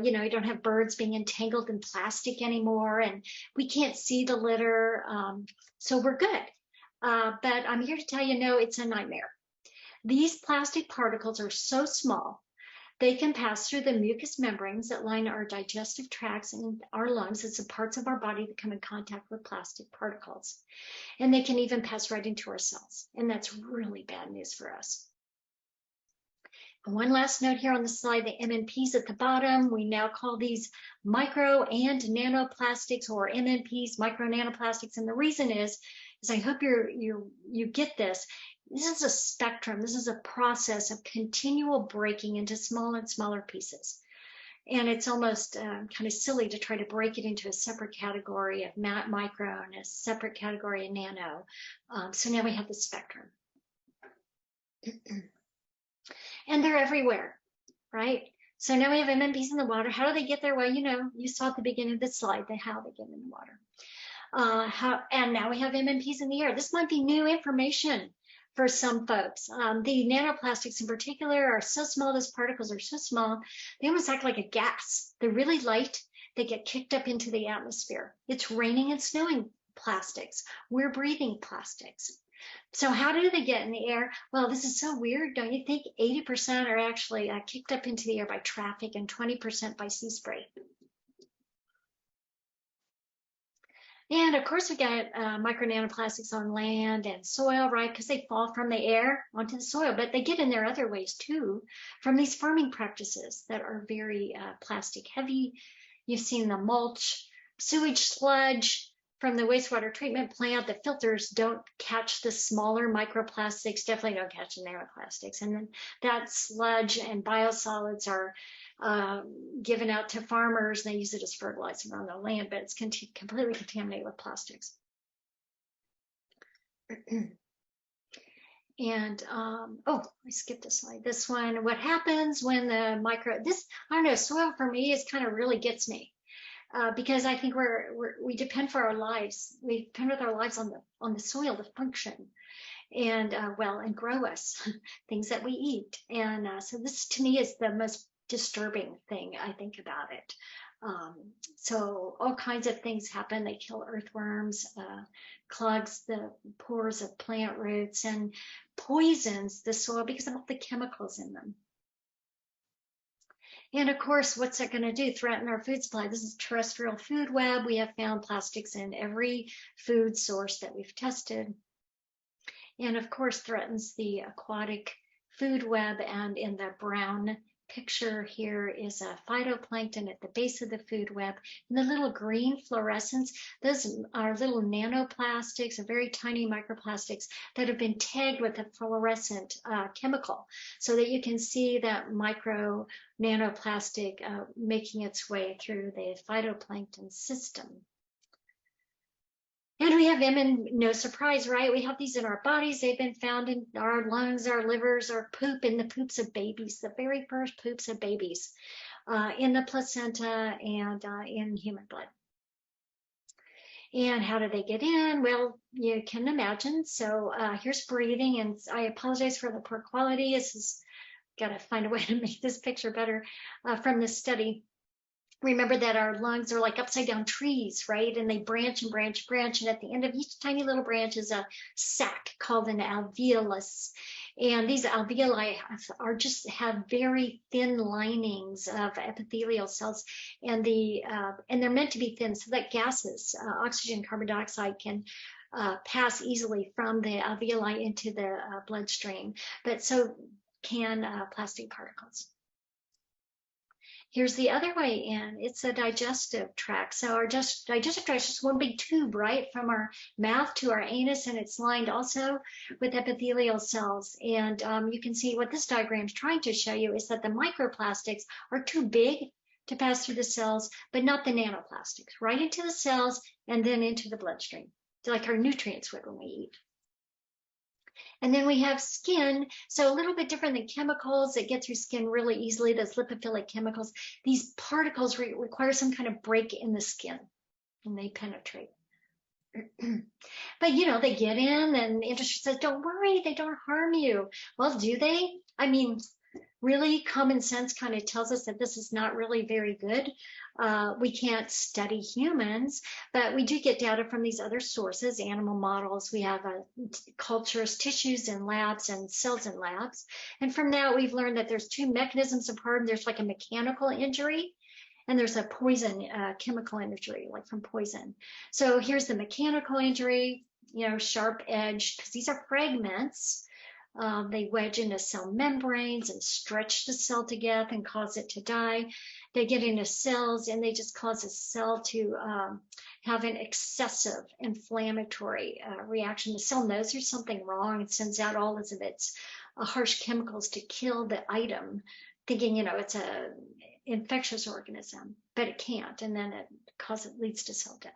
You know, you don't have birds being entangled in plastic anymore, and we can't see the litter, so we're good. But I'm here to tell you, no, it's a nightmare. These plastic particles are so small, they can pass through the mucous membranes that line our digestive tracts and our lungs. It's the parts of our body that come in contact with plastic particles. And they can even pass right into our cells. And that's really bad news for us. And one last note here on the slide, the MNPs at the bottom, we now call these micro and nanoplastics, or MNPs, micro nanoplastics. And the reason is I hope you get this. This is a spectrum. This is a process of continual breaking into smaller and smaller pieces. And it's almost kind of silly to try to break it into a separate category of micro and a separate category of nano. So now we have the spectrum. And they're everywhere, right? So now we have MMPs in the water. How do they get there? Well, you know, you saw at the beginning of the slide how they get in the water. And now we have MMPs in the air. This might be new information for some folks. The nanoplastics in particular are so small, those particles are so small, they almost act like a gas. They're really light, they get kicked up into the atmosphere. It's raining and snowing plastics. We're breathing plastics. So how do they get in the air? Well, this is so weird, don't you think? 80% are actually kicked up into the air by traffic and 20% by sea spray. And of course, we got micro nanoplastics on land and soil, right? Because they fall from the air onto the soil, but they get in there other ways too, from these farming practices that are very plastic heavy. You've seen the mulch, sewage sludge from the wastewater treatment plant. The filters don't catch the smaller microplastics, definitely don't catch the nanoplastics. And then that sludge and biosolids are given out to farmers. They use it as fertilizer on the land, but it's completely contaminated with plastics. And oh, I skipped a slide. This one, what happens when the I don't know, soil for me is kind of really gets me. Because I think we depend for our lives. We depend with our lives on the soil to function and and grow us things that we eat. And so this to me is the most disturbing thing I think about it. So all kinds of things happen. They kill earthworms, clogs the pores of plant roots, and poisons the soil because of all the chemicals in them. And of course, what's that going to do? Threaten our food supply. This is terrestrial food web. We have found plastics in every food source that we've tested. And of course, threatens the aquatic food web. And in the brown picture here is a phytoplankton at the base of the food web. And the little green fluorescents, those are little nanoplastics, or very tiny microplastics that have been tagged with a fluorescent chemical, so that you can see that micro nanoplastic making its way through the phytoplankton system. And we have them, and no surprise, right? We have these in our bodies. They've been found in our lungs, our livers, our poop, in the poops of babies, the very first poops of babies, in the placenta and in human blood. And how do they get in? Well, you can imagine. So here's breathing, and I apologize for the poor quality. This is, got to find a way to make this picture better from this study. Remember that our lungs are like upside down trees, right? And they branch and branch, branch. And at the end of each tiny little branch is a sac called an alveolus. And these alveoli have very thin linings of epithelial cells, and they're meant to be thin so that gases, oxygen, carbon dioxide, can pass easily from the alveoli into the bloodstream. But so can plastic particles. Here's the other way in. It's a digestive tract. So our digestive tract is just one big tube, right, from our mouth to our anus, and it's lined also with epithelial cells. And you can see what this diagram is trying to show you is that the microplastics are too big to pass through the cells, but not the nanoplastics, right into the cells and then into the bloodstream, like our nutrients would when we eat. And then we have skin, so a little bit different than chemicals that get through skin really easily, those lipophilic chemicals. These particles require some kind of break in the skin, and they penetrate. But, you know, they get in, and the industry says, don't worry, they don't harm you. Well, do they? I mean, really, common sense kind of tells us that this is not really very good. We can't study humans, but we do get data from these other sources, animal models. We have cultures, tissues in labs, and cells in labs. And from that, we've learned that there's two mechanisms of harm. There's like a mechanical injury, and there's a poison, chemical injury, like from poison. So here's the mechanical injury, you know, sharp edge, because these are fragments. They wedge into cell membranes and stretch the cell to death and cause it to die. They get into cells, and they just cause a cell to have an excessive inflammatory reaction. The cell knows there's something wrong and sends out all of its harsh chemicals to kill the item, thinking, you know, it's a infectious organism, but it can't, and then it leads to cell death.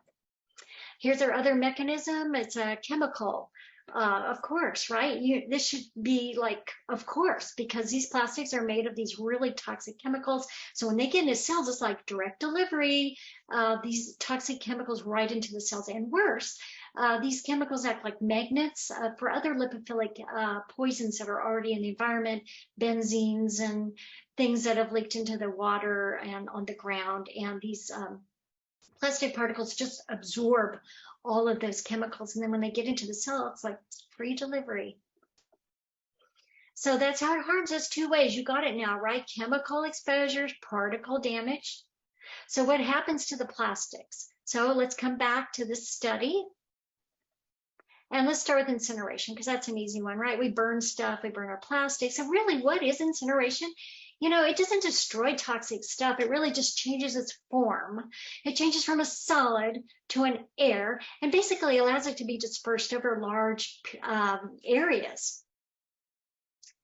Here's our other mechanism. It's a chemical. Of course, right? This should be like, of course, because these plastics are made of these really toxic chemicals. So when they get into cells, it's like direct delivery, these toxic chemicals right into the cells. And worse, these chemicals act like magnets for other lipophilic poisons that are already in the environment, benzenes and things that have leaked into the water and on the ground. And these plastic particles just absorb all of those chemicals. And then when they get into the cell, it's like free delivery. So that's how it harms us two ways. You got it now, right? Chemical exposures, particle damage. So what happens to the plastics? So let's come back to this study. And let's start with incineration, because that's an easy one, right? We burn stuff, we burn our plastic. So really, what is incineration? You know, it doesn't destroy toxic stuff. It really just changes its form. It changes from a solid to an air, and basically allows it to be dispersed over large areas,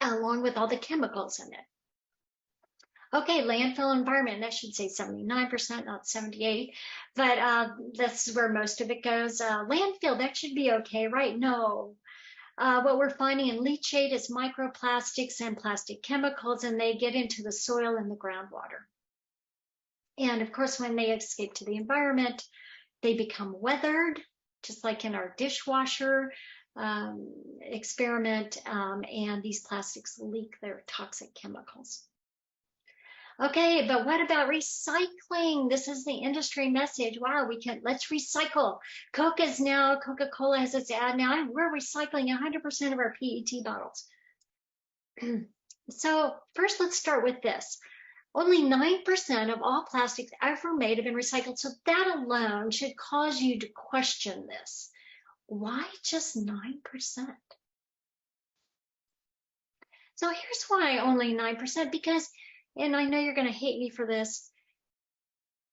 along with all the chemicals in it. Okay, landfill environment, that should say 79%, not 78, but that's where most of it goes. Landfill, that should be okay, right? No. What we're finding in leachate is microplastics and plastic chemicals, and they get into the soil and the groundwater. And of course, when they escape to the environment, they become weathered, just like in our dishwasher experiment, and these plastics leak their toxic chemicals. Okay, but what about recycling? This is the industry message. Wow, let's recycle. Coca-Cola has its ad now, and we're recycling 100% of our PET bottles. So first, let's start with this. Only 9% of all plastics ever made have been recycled. So that alone should cause you to question this. Why just 9%? So here's why only 9%, because, and I know you're going to hate me for this,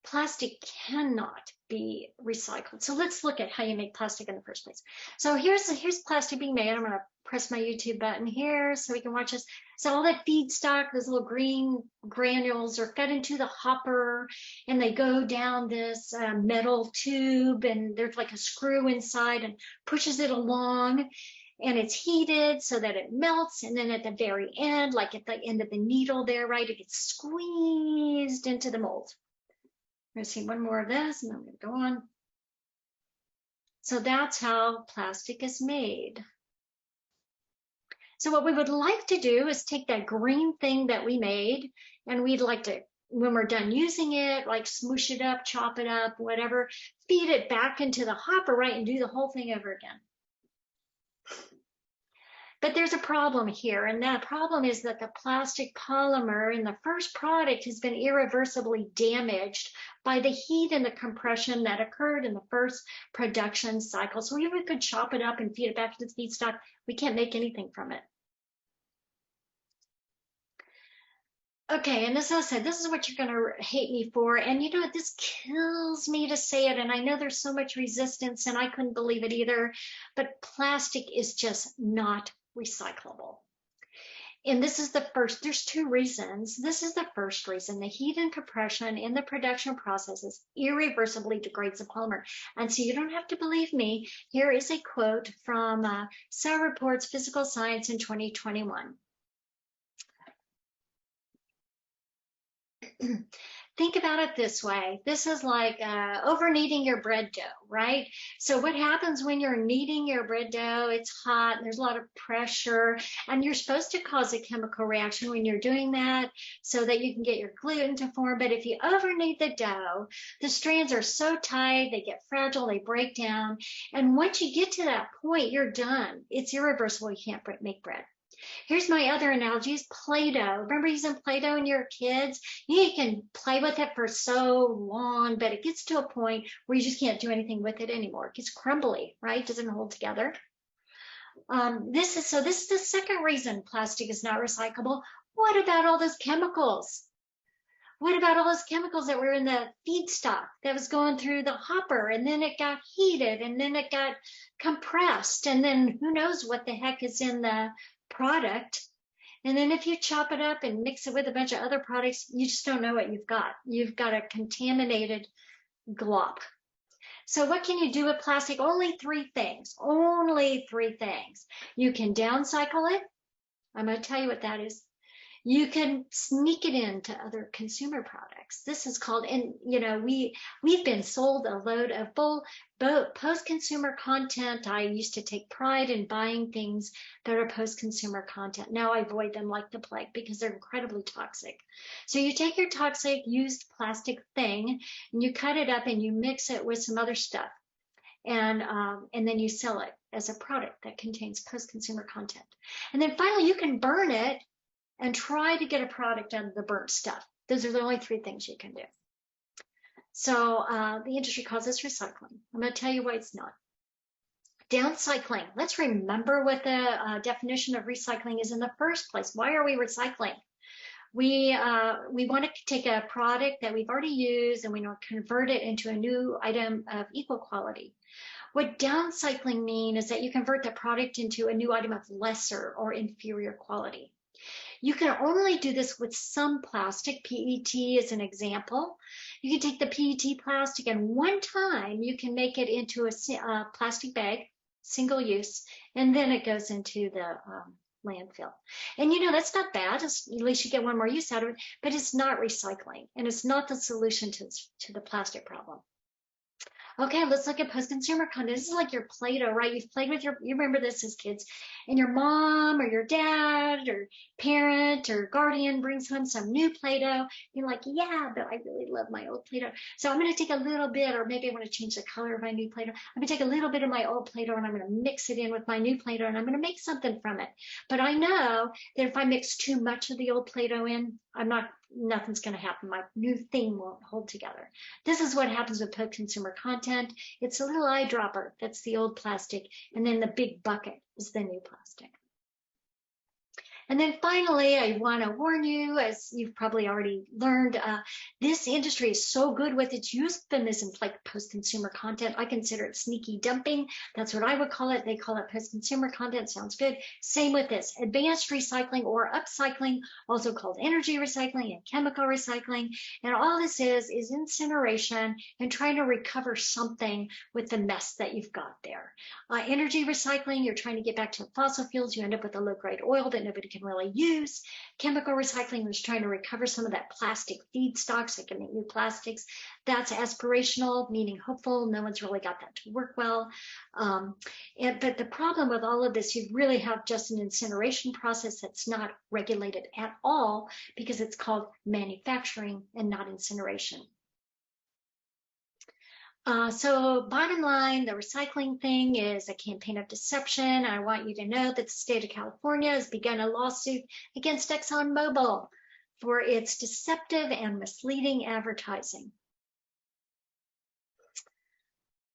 plastic cannot be recycled. So let's look at how you make plastic in the first place. So here's plastic being made. I'm going to press my YouTube button here so we can watch this. So all that feedstock, those little green granules, are fed into the hopper, and they go down this metal tube, and there's like a screw inside and pushes it along. And it's heated so that it melts, and then at the very end, like at the end of the needle there, right, it gets squeezed into the mold. I'm going to see one more of this, and I'm going to go on. So that's how plastic is made. So what we would like to do is take that green thing that we made, and we'd like to, when we're done using it, like smoosh it up, chop it up, whatever, feed it back into the hopper, right, and do the whole thing over again. But there's a problem here, and that problem is that the plastic polymer in the first product has been irreversibly damaged by the heat and the compression that occurred in the first production cycle. So even if we could chop it up and feed it back to the feedstock, we can't make anything from it. Okay, and as I said, this is what you're going to hate me for. And you know what? This kills me to say it. And I know there's so much resistance, and I couldn't believe it either. But plastic is just not recyclable. And this is the first, there's two reasons. This is the first reason. The heat and compression in the production processes irreversibly degrades the polymer. And so you don't have to believe me. Here is a quote from Cell Reports Physical Science in 2021. Think about it this way. This is like over kneading your bread dough, right? So what happens when you're kneading your bread dough? It's hot, and there's a lot of pressure, and you're supposed to cause a chemical reaction when you're doing that so that you can get your gluten to form. But if you over knead the dough, the strands are so tight, they get fragile, they break down. And once you get to that point, you're done. It's irreversible. You can't make bread. Here's my other analogy is Play-Doh. Remember using Play-Doh when you're kids? You can play with it for so long, but it gets to a point where you just can't do anything with it anymore. It gets crumbly, right? It doesn't hold together. This is the second reason plastic is not recyclable. What about all those chemicals? What about all those chemicals that were in the feedstock that was going through the hopper, and then it got heated, and then it got compressed, and then who knows what the heck is in the product? And then if you chop it up and mix it with a bunch of other products, you just don't know what you've got. You've got a contaminated glop. So what can you do with plastic? Only three things. Only three things. You can downcycle it. I'm going to tell you what that is. You can sneak it into other consumer products. This is called, and you know, we've been sold a load of both post-consumer content. I used to take pride in buying things that are post-consumer content. Now I avoid them like the plague because they're incredibly toxic. So you take your toxic used plastic thing and you cut it up and you mix it with some other stuff, and then you sell it as a product that contains post-consumer content. And then finally, you can burn it and try to get a product out of the burnt stuff. Those are the only three things you can do. So the industry calls this recycling. I'm going to tell you why it's not. Downcycling. Let's remember what the definition of recycling is in the first place. Why are we recycling? We want to take a product that we've already used and we want to convert it into a new item of equal quality. What downcycling means is that you convert the product into a new item of lesser or inferior quality. You can only do this with some plastic. PET is an example. You can take the PET plastic and one time you can make it into a plastic bag, single use, and then it goes into the landfill. And you know, that's not bad. At least you get one more use out of it, but it's not recycling and it's not the solution to the plastic problem. Okay, let's look at post-consumer content. This is like your Play-Doh, right? You've played with you remember this as kids, and your mom or your dad or parent or guardian brings home some new Play-Doh. You're like, yeah, but I really love my old Play-Doh. So I'm going to take a little bit, or maybe I want to change the color of my new Play-Doh. I'm going to take a little bit of my old Play-Doh and I'm going to mix it in with my new Play-Doh and I'm going to make something from it. But I know that if I mix too much of the old Play-Doh in, nothing's going to happen. My new thing won't hold together. This is what happens with post-consumer content. It's a little eyedropper. That's the old plastic. And then the big bucket is the new plastic. And then finally, I want to warn you, as you've probably already learned, this industry is so good with its euphemisms like post-consumer content. I consider it sneaky dumping. That's what I would call it. They call it post-consumer content. Sounds good. Same with this. Advanced recycling or upcycling, also called energy recycling and chemical recycling. And all this is incineration and trying to recover something with the mess that you've got there. Energy recycling, you're trying to get back to fossil fuels. You end up with a low-grade oil that nobody can really use. Chemical recycling is trying to recover some of that plastic feedstocks that can make new plastics. That's aspirational, meaning hopeful. No one's really got that to work well. But the problem with all of this, you really have just an incineration process that's not regulated at all because it's called manufacturing and not incineration. So bottom line, the recycling thing is a campaign of deception. I want you to know that the state of California has begun a lawsuit against ExxonMobil for its deceptive and misleading advertising.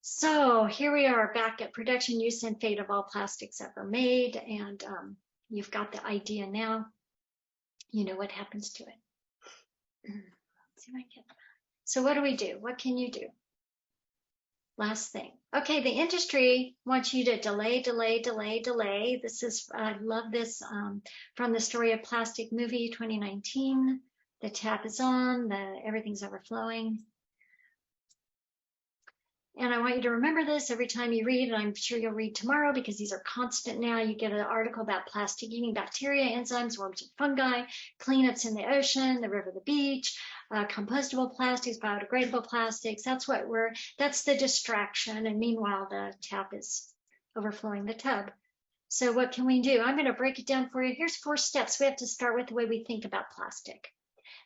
So here we are back at production, use, and fate of all plastics ever made. And you've got the idea now. You know what happens to it. Let's see if I can. So what do we do? What can you do? Last thing. Okay, the industry wants you to delay. This is, I love this from the Story of Plastic movie 2019. The tap is on, everything's overflowing. And I want you to remember this every time you read, and I'm sure you'll read tomorrow because these are constant now. You get an article about plastic eating bacteria, enzymes, worms, and fungi, cleanups in the ocean, the river, the beach, compostable plastics, biodegradable plastics. That's the distraction. And meanwhile, the tap is overflowing the tub. So what can we do? I'm going to break it down for you. Here's 4 steps. We have to start with the way we think about plastic.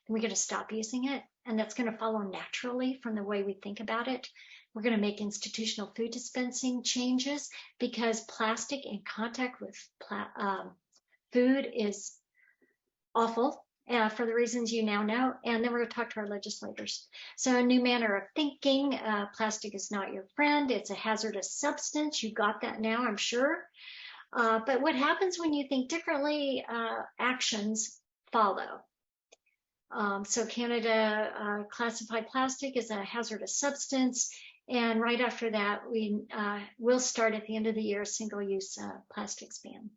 And we're going to stop using it. And that's going to follow naturally from the way we think about it. We're going to make institutional food dispensing changes because plastic in contact with food is awful for the reasons you now know. And then we're going to talk to our legislators. So a new manner of thinking, plastic is not your friend. It's a hazardous substance. You got that now, I'm sure. But what happens when you think differently, actions follow. So Canada classified plastic as a hazardous substance. And right after that, we will start at the end of the year a single-use plastics ban.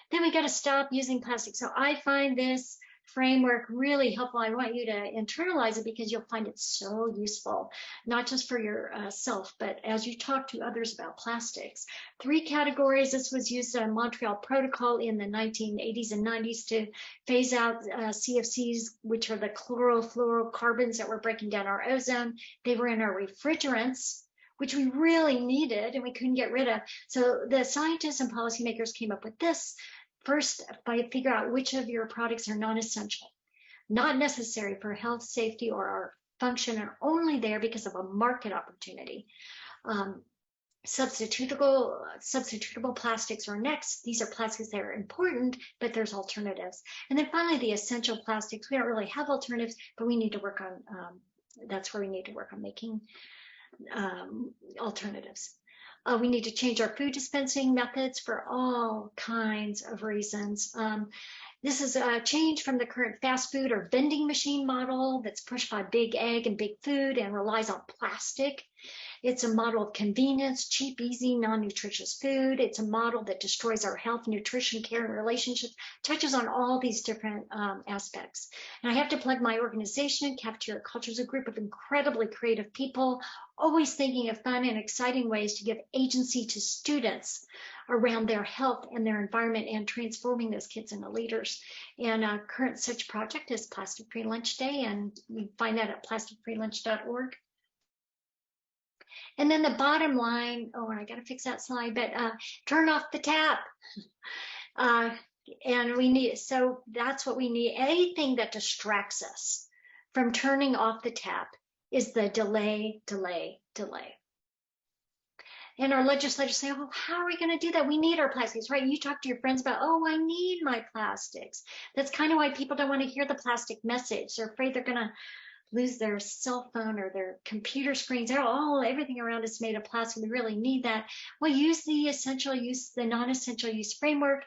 Then we got to stop using plastic. So I find this framework really helpful. I want you to internalize it because you'll find it so useful, not just for yourself, but as you talk to others about plastics. 3 categories. This was used in Montreal Protocol in the 1980s and 90s to phase out CFCs, which are the chlorofluorocarbons that were breaking down our ozone. They were in our refrigerants, which we really needed and we couldn't get rid of. So the scientists and policymakers came up with this. First, by figure out which of your products are non-essential, not necessary for health, safety, or our function, and only there because of a market opportunity. Substitutable plastics are next. These are plastics that are important, but there's alternatives. And then finally, the essential plastics. We don't really have alternatives, but we need to work on that's where we need to work on making alternatives. We need to change our food dispensing methods for all kinds of reasons. This is a change from the current fast food or vending machine model that's pushed by big ag and big food and relies on plastic. It's a model of convenience, cheap, easy, non-nutritious food. It's a model that destroys our health, nutrition, care, and relationships, touches on all these different aspects. And I have to plug my organization. Cafeteria Culture is a group of incredibly creative people, always thinking of fun and exciting ways to give agency to students around their health and their environment and transforming those kids into leaders. And our current such project is Plastic Free Lunch Day, and you can find that at plasticfreelunch.org. And then the bottom line, oh, and I got to fix that slide, but turn off the tap. And we need, so that's what we need. Anything that distracts us from turning off the tap is the delay. And our legislators say, oh, how are we going to do that? We need our plastics, right? You talk to your friends about, oh, I need my plastics. That's kind of why people don't want to hear the plastic message. They're afraid they're going to lose their cell phone or their computer screens. Everything around us is made of plastic. We really need that. Well, use the essential use, the non-essential use framework.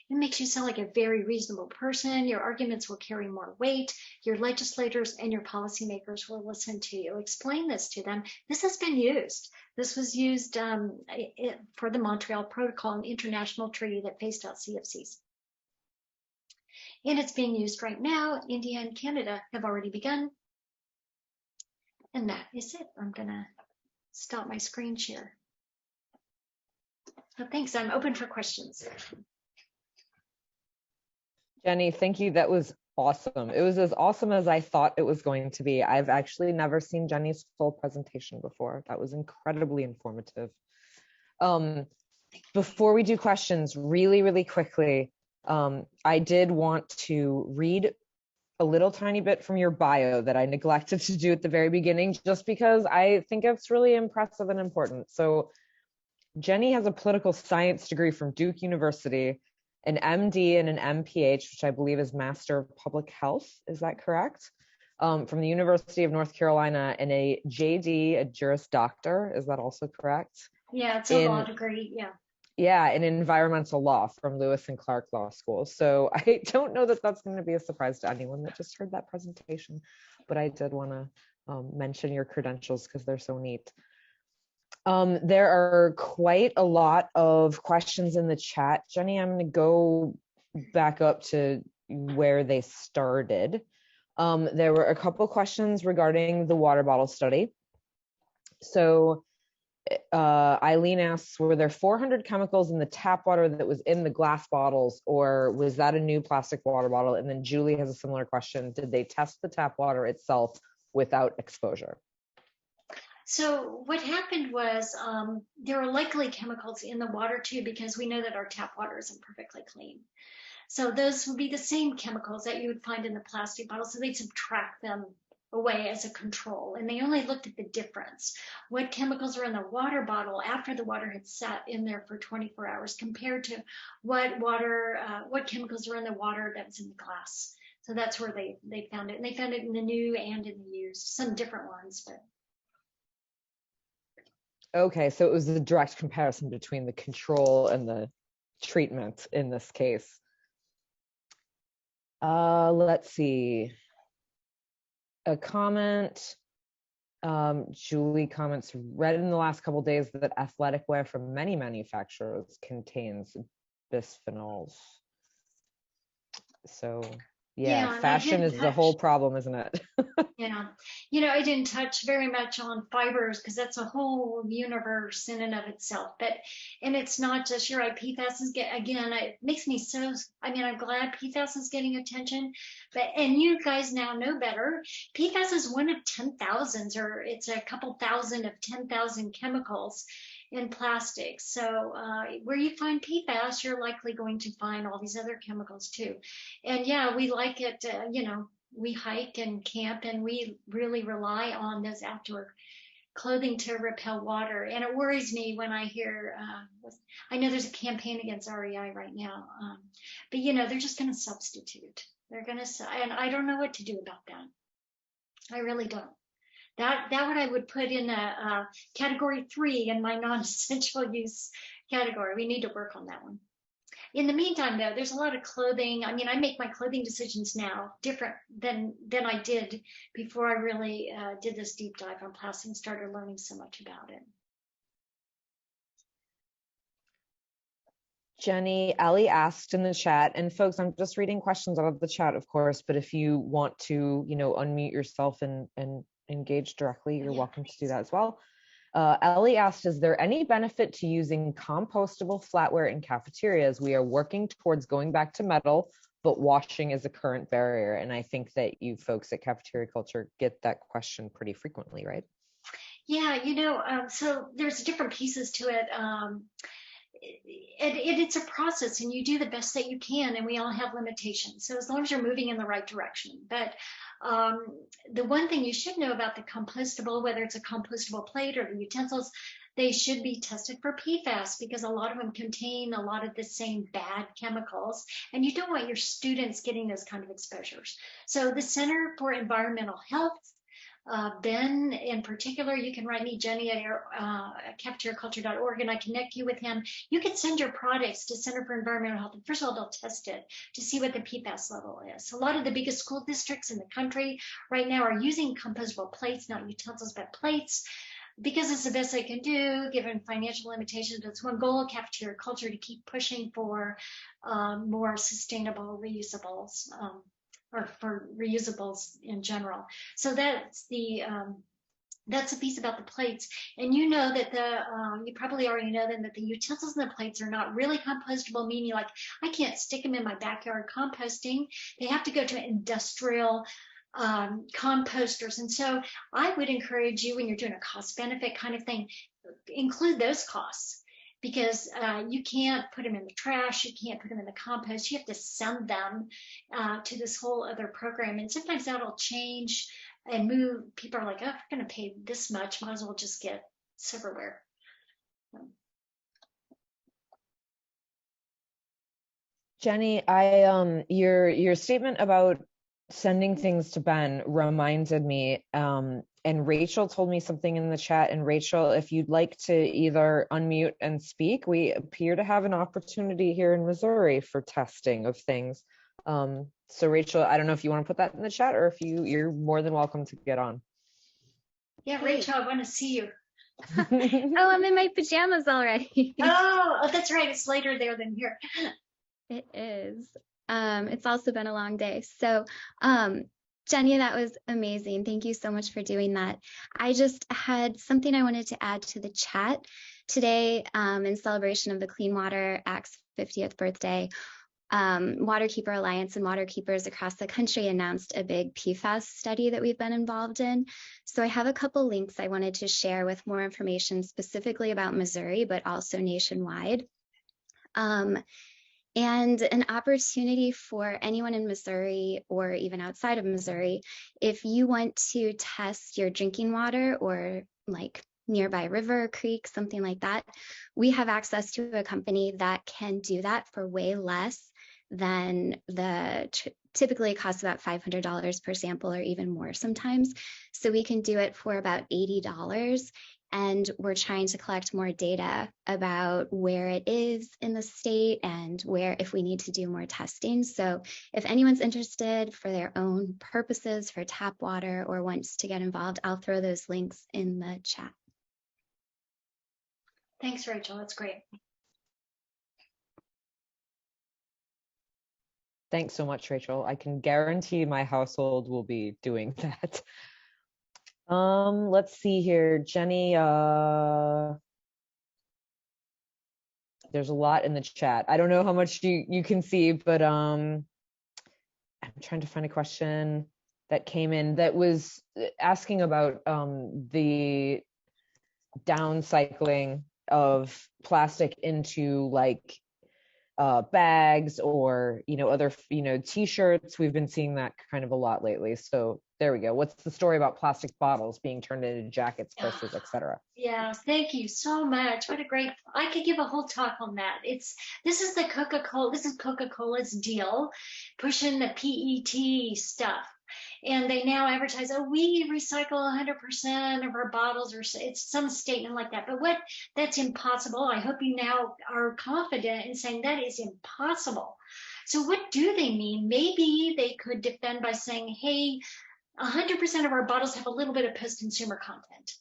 It makes you sound like a very reasonable person. Your arguments will carry more weight. Your legislators and your policymakers will listen to you. Explain this to them. This has been used. This was used for the Montreal Protocol, an international treaty that phased out CFCs. And it's being used right now. India and Canada have already begun. And that is it. I'm going to stop my screen share. So thanks. I'm open for questions. Jenny, thank you. That was awesome. It was as awesome as I thought it was going to be. I've actually never seen Jenny's full presentation before. That was incredibly informative. Before we do questions, really quickly, I did want to read a little tiny bit from your bio that I neglected to do at the very beginning, just because I think it's really impressive and important. So Jenny has a political science degree from Duke University, an MD and an MPH, which I believe is Master of Public Health. Is that correct? From the University of North Carolina, and a JD, a Juris Doctor. Is that also correct? Yeah, it's a law degree. Yeah. Yeah, in environmental law from Lewis and Clark Law School. So I don't know that that's going to be a surprise to anyone that just heard that presentation, but I did want to mention your credentials because they're so neat. There are quite a lot of questions in the chat. Jenny, I'm going to go back up to where they started. There were a couple questions regarding the water bottle study. So Eileen asks, were there 400 chemicals in the tap water that was in the glass bottles, or was that a new plastic water bottle? And then Julie has a similar question. Did they test the tap water itself without exposure? So what happened was there are likely chemicals in the water too, because we know that our tap water isn't perfectly clean. So those would be the same chemicals that you would find in the plastic bottle. So they'd subtract them away as a control, and they only looked at the difference. What chemicals are in the water bottle after the water had sat in there for 24 hours compared to what chemicals are in the water that was in the glass. So that's where they found it. And they found it in the new and in the used, some different ones, but. Okay, so it was a direct comparison between the control and the treatment in this case. Let's see. A comment. Julie comments, read in the last couple of days that athletic wear from many manufacturers contains bisphenols. So yeah, fashion is the whole problem, isn't it? Yeah, I didn't touch very much on fibers because that's a whole universe in and of itself. And it's not just, you're right, PFAS is again, it makes me so, I'm glad PFAS is getting attention, and you guys now know better. PFAS is one of 10,000s, or it's a couple thousand of 10,000 chemicals in plastics. So where you find PFAS, you're likely going to find all these other chemicals too. And yeah, we like it, we hike and camp, and we really rely on those outdoor clothing to repel water. And it worries me when I hear, I know there's a campaign against REI right now, but they're just going to substitute. They're going to, and I don't know what to do about that. I really don't. That what I would put in a category 3 in my non-essential use category. We need to work on that one. In the meantime, though, there's a lot of clothing. I mean, I make my clothing decisions now different than I did before I really did this deep dive on plastic and started learning so much about it. Jenny, Ellie asked in the chat, and folks, I'm just reading questions out of the chat, of course, but if you want to, unmute yourself and engage directly, you're welcome to do that as well. Ellie asked, is there any benefit to using compostable flatware in cafeterias? We are working towards going back to metal, but washing is a current barrier. And I think that you folks at Cafeteria Culture get that question pretty frequently, right? Yeah, so there's different pieces to it. It's a process, and you do the best that you can, and we all have limitations. So as long as you're moving in the right direction. But the one thing you should know about the compostable, whether it's a compostable plate or the utensils, they should be tested for PFAS, because a lot of them contain a lot of the same bad chemicals, and you don't want your students getting those kind of exposures. So the Center for Environmental Health, Ben in particular, you can write me, Jenny, at cafeteriaculture.org, and I connect you with him. You can send your products to Center for Environmental Health, and first of all, they'll test it to see what the PFAS level is. A lot of the biggest school districts in the country right now are using compostable plates, not utensils, but plates, because it's the best they can do, given financial limitations. It's one goal of Cafeteria Culture to keep pushing for more sustainable reusables. Or for reusables in general. So that's the piece about the plates. And you know that you probably already know then that the utensils and the plates are not really compostable, meaning like I can't stick them in my backyard composting. They have to go to industrial composters. And so I would encourage you, when you're doing a cost benefit kind of thing, include those costs. Because you can't put them in the trash, you can't put them in the compost, you have to send them to this whole other program. And sometimes that'll change and move. People are like, oh, if I'm going to pay this much, might as well just get silverware. Jenny, your statement about sending things to Ben reminded me, and Rachel told me something in the chat. And Rachel, if you'd like to either unmute and speak, we appear to have an opportunity here in Missouri for testing of things. So Rachel, I don't know if you want to put that in the chat, or if you're more than welcome to get on. Yeah, Rachel, I want to see you. Oh, I'm in my pajamas already. Oh, that's right. It's later there than here. It is. It's also been a long day. So, Jenny, that was amazing. Thank you so much for doing that. I just had something I wanted to add to the chat. Today, in celebration of the Clean Water Act's 50th birthday, Waterkeeper Alliance and waterkeepers across the country announced a big PFAS study that we've been involved in. So I have a couple links I wanted to share with more information specifically about Missouri, but also nationwide. And an opportunity for anyone in Missouri or even outside of Missouri, if you want to test your drinking water or like nearby river, creek, something like that, we have access to a company that can do that for way less than typically it costs about $500 per sample or even more sometimes. So we can do it for about $80. And we're trying to collect more data about where it is in the state and where, if we need to do more testing. So if anyone's interested for their own purposes for tap water or wants to get involved, I'll throw those links in the chat. Thanks, Rachel. That's great. Thanks so much, Rachel. I can guarantee my household will be doing that. Let's see here, Jenny. There's a lot in the chat. I don't know how much you can see, but I'm trying to find a question that came in that was asking about the downcycling of plastic into like bags or other t-shirts. We've been seeing that kind of a lot lately. So there we go. What's the story about plastic bottles being turned into jackets, purses, etc.? Yeah, thank you so much. What a great, I could give a whole talk on that. This is Coca-Cola's deal, pushing the PET stuff. And they now advertise, oh, we recycle 100% of our bottles, or it's some statement like that. But that's impossible. I hope you now are confident in saying that is impossible. So what do they mean? Maybe they could defend by saying, hey, 100% of our bottles have a little bit of post-consumer content.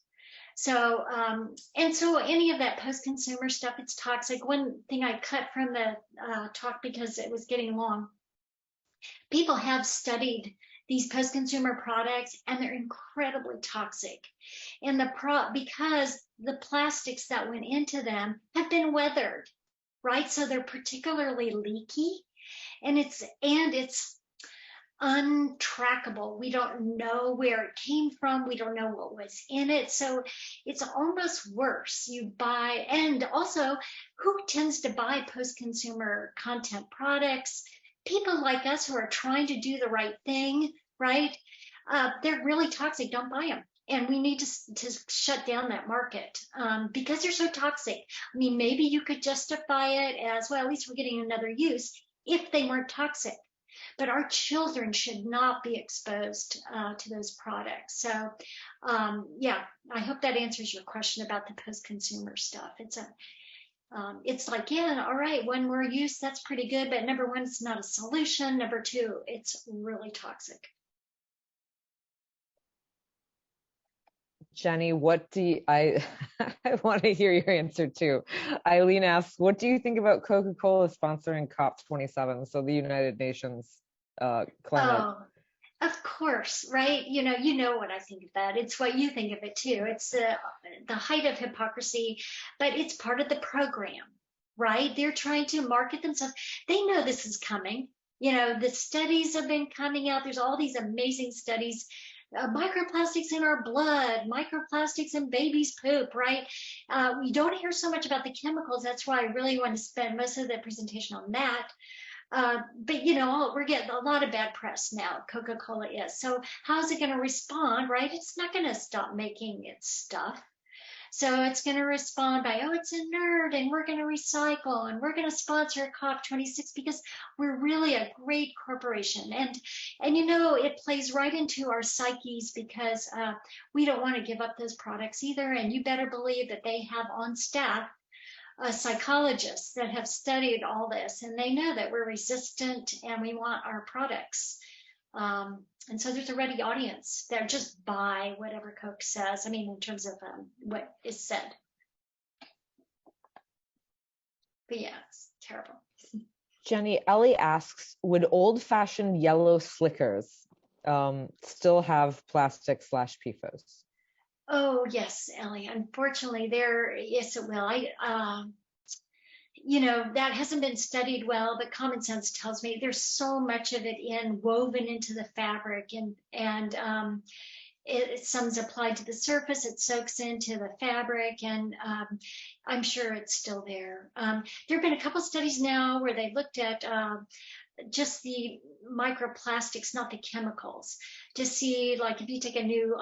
So, and so any of that post-consumer stuff, it's toxic. One thing I cut from the talk because it was getting long, people have studied these post-consumer products and they're incredibly toxic. And because the plastics that went into them have been weathered, right? So they're particularly leaky, and it's untrackable. We don't know where it came from. We don't know what was in it. So it's almost worse. You buy, and also who tends to buy post-consumer content products? People like us who are trying to do the right thing, right? They're really toxic. Don't buy them. And we need to shut down that market because they're so toxic. I mean, maybe you could justify it as, well, at least we're getting another use if they weren't toxic. But our children should not be exposed to those products. So, yeah, I hope that answers your question about the post-consumer stuff. It's like, yeah, all right, one more use, that's pretty good. But number one, it's not a solution. Number two, it's really toxic. Jenny, I want to hear your answer too. Eileen asks, what do you think about Coca-Cola sponsoring COP27, so the United Nations climate? Oh, of course, right? You know what I think of that. It's what you think of it too. It's the height of hypocrisy, but it's part of the program, right? They're trying to market themselves. They know this is coming. The studies have been coming out. There's all these amazing studies. Microplastics in our blood, microplastics in baby's poop, right? We don't hear so much about the chemicals. That's why I really want to spend most of the presentation on that. But we're getting a lot of bad press now. Coca-Cola is. So how is it going to respond, right? It's not going to stop making its stuff. So it's going to respond by, oh, it's a nerd, and we're going to recycle, and we're going to sponsor COP26 because we're really a great corporation. And it plays right into our psyches because we don't want to give up those products either. And you better believe that they have on staff psychologists that have studied all this, and they know that we're resistant and we want our products. And so there's a ready audience that just buy whatever Coke says. I mean, in terms of what is said. But yeah, it's terrible. Jenny, Ellie asks, would old-fashioned yellow Slickers still have plastic/PFOS? Oh, yes, Ellie. Unfortunately, yes, it will. That hasn't been studied well, but common sense tells me there's so much of it woven into the fabric, and some's applied to the surface, it soaks into the fabric, and I'm sure it's still there. There have been a couple studies now where they looked at just the microplastics, not the chemicals, to see, like, if you take a new,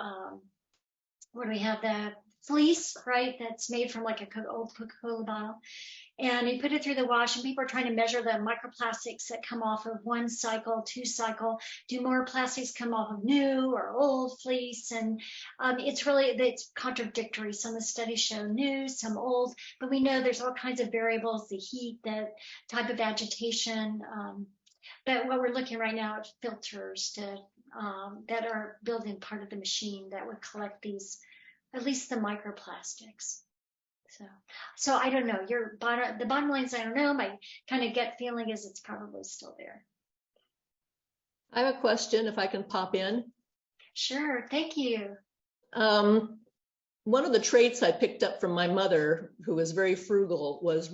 what do we have, the fleece, right, that's made from like an old Coca-Cola bottle, and you put it through the wash, and people are trying to measure the microplastics that come off of one cycle, two cycle. Do more plastics come off of new or old fleece? And it's contradictory. Some of the studies show new, some old, but we know there's all kinds of variables, the heat, the type of agitation. But what we're looking right now at filters that are built in part of the machine that would collect these, at least the microplastics. So I don't know. The bottom line is I don't know. My kind of gut feeling is it's probably still there. I have a question, if I can pop in. Sure, thank you. One of the traits I picked up from my mother, who was very frugal, was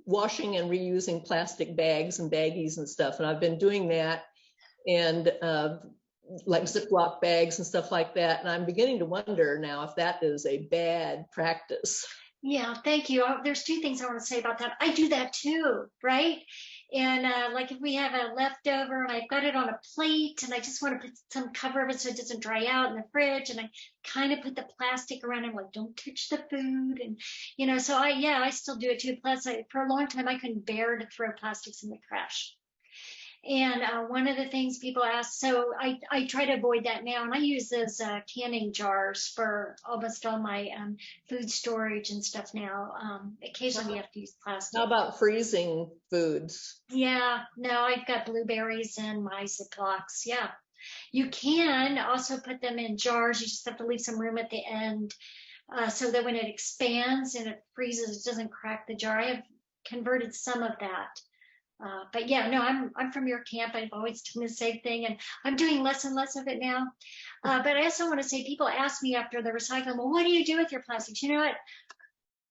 washing and reusing plastic bags and baggies and stuff. And I've been doing that, and like Ziploc bags and stuff like that. And I'm beginning to wonder now if that is a bad practice. Yeah, thank you. There's two things I want to say about that. I do that too, right? And like if we have a leftover and I've got it on a plate and I just want to put some cover of it so it doesn't dry out in the fridge, and I kind of put the plastic around it, I'm like, don't touch the food. And, so I still do it too. Plus, for a long time, I couldn't bear to throw plastics in the trash. And one of the things people ask, so I try to avoid that now, and I use those canning jars for almost all my food storage and stuff now. Occasionally we have to use plastic. How about freezing foods? Yeah, no, I've got blueberries in my Ziplocs. Yeah. You can also put them in jars. You just have to leave some room at the end so that when it expands and it freezes, it doesn't crack the jar. I have converted some of that. But yeah, no, I'm from your camp. I've always done the same thing, and I'm doing less and less of it now. But I also want to say, people ask me after the recycling, well, what do you do with your plastics? You know what?